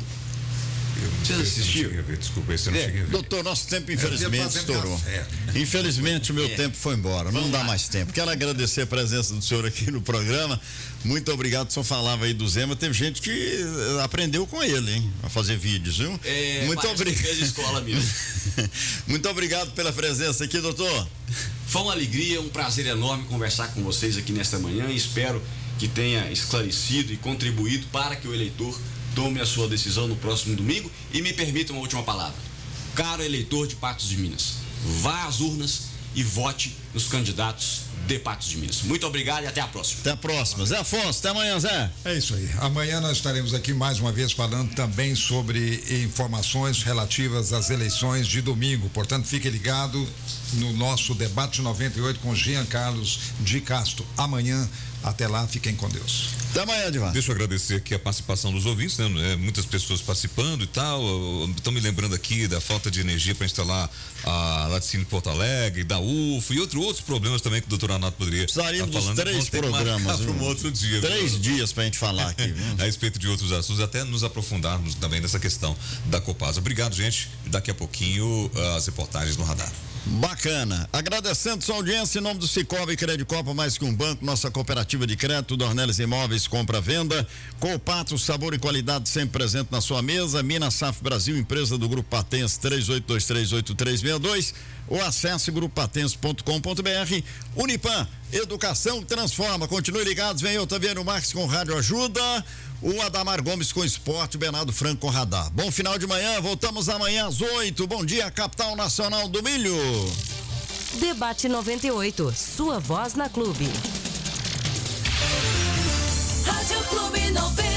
Vocês assistiram? Desculpa, esse eu não cheguei a ver. Doutor, nosso tempo infelizmente estourou. Infelizmente o meu tempo foi embora, não dá mais tempo. Quero agradecer a presença do senhor aqui no programa. Muito obrigado. O senhor falava aí do Zema, teve gente que aprendeu com ele, hein, a fazer vídeos, viu? Muito obrigado. Fez escola mesmo. Muito obrigado pela presença aqui, doutor. Foi uma alegria, um prazer enorme conversar com vocês aqui nesta manhã e espero que tenha esclarecido e contribuído para que o eleitor tome a sua decisão no próximo domingo. E me permita uma última palavra. Caro eleitor de Patos de Minas, vá às urnas e vote nos candidatos de Patos de Minas. Muito obrigado e até a próxima. Até a próxima. Zé Afonso, até amanhã, Zé. É isso aí. Amanhã nós estaremos aqui mais uma vez falando também sobre informações relativas às eleições de domingo. Portanto, fique ligado no nosso debate 98 com Jean Carlos de Castro. Amanhã, até lá, fiquem com Deus. Até amanhã, Edmar. Deixa eu agradecer aqui a participação dos ouvintes, né? Muitas pessoas participando e tal. Estão me lembrando aqui da falta de energia para instalar a Laticínio Porto Alegre, da UFO e outros problemas também que o doutor Arnaldo poderia Precisaríamos dos 3 programas. Para um outro dia. 3 dias para a gente falar aqui. A respeito de outros assuntos, até nos aprofundarmos também nessa questão da Copasa. Obrigado, gente. Daqui a pouquinho, as reportagens no radar. Bacana. Agradecendo sua audiência em nome do Cicobi Credicopa, mais que um banco, nossa cooperativa de crédito, Dornelles Imóveis, compra-venda, Copato, sabor e qualidade sempre presente na sua mesa, Minas Saf Brasil, empresa do Grupo Patens, 38238362, ou acesse grupopatense.com.br. Unipan, educação transforma. Continue ligados, vem Otaviano Marques com Rádio Ajuda, o Adamar Gomes com Esporte, o Bernardo Franco com Radar. Bom final de manhã, voltamos amanhã às 8. Bom dia, capital nacional do milho. Debate 98, sua voz na Clube. Rádio Clube 98.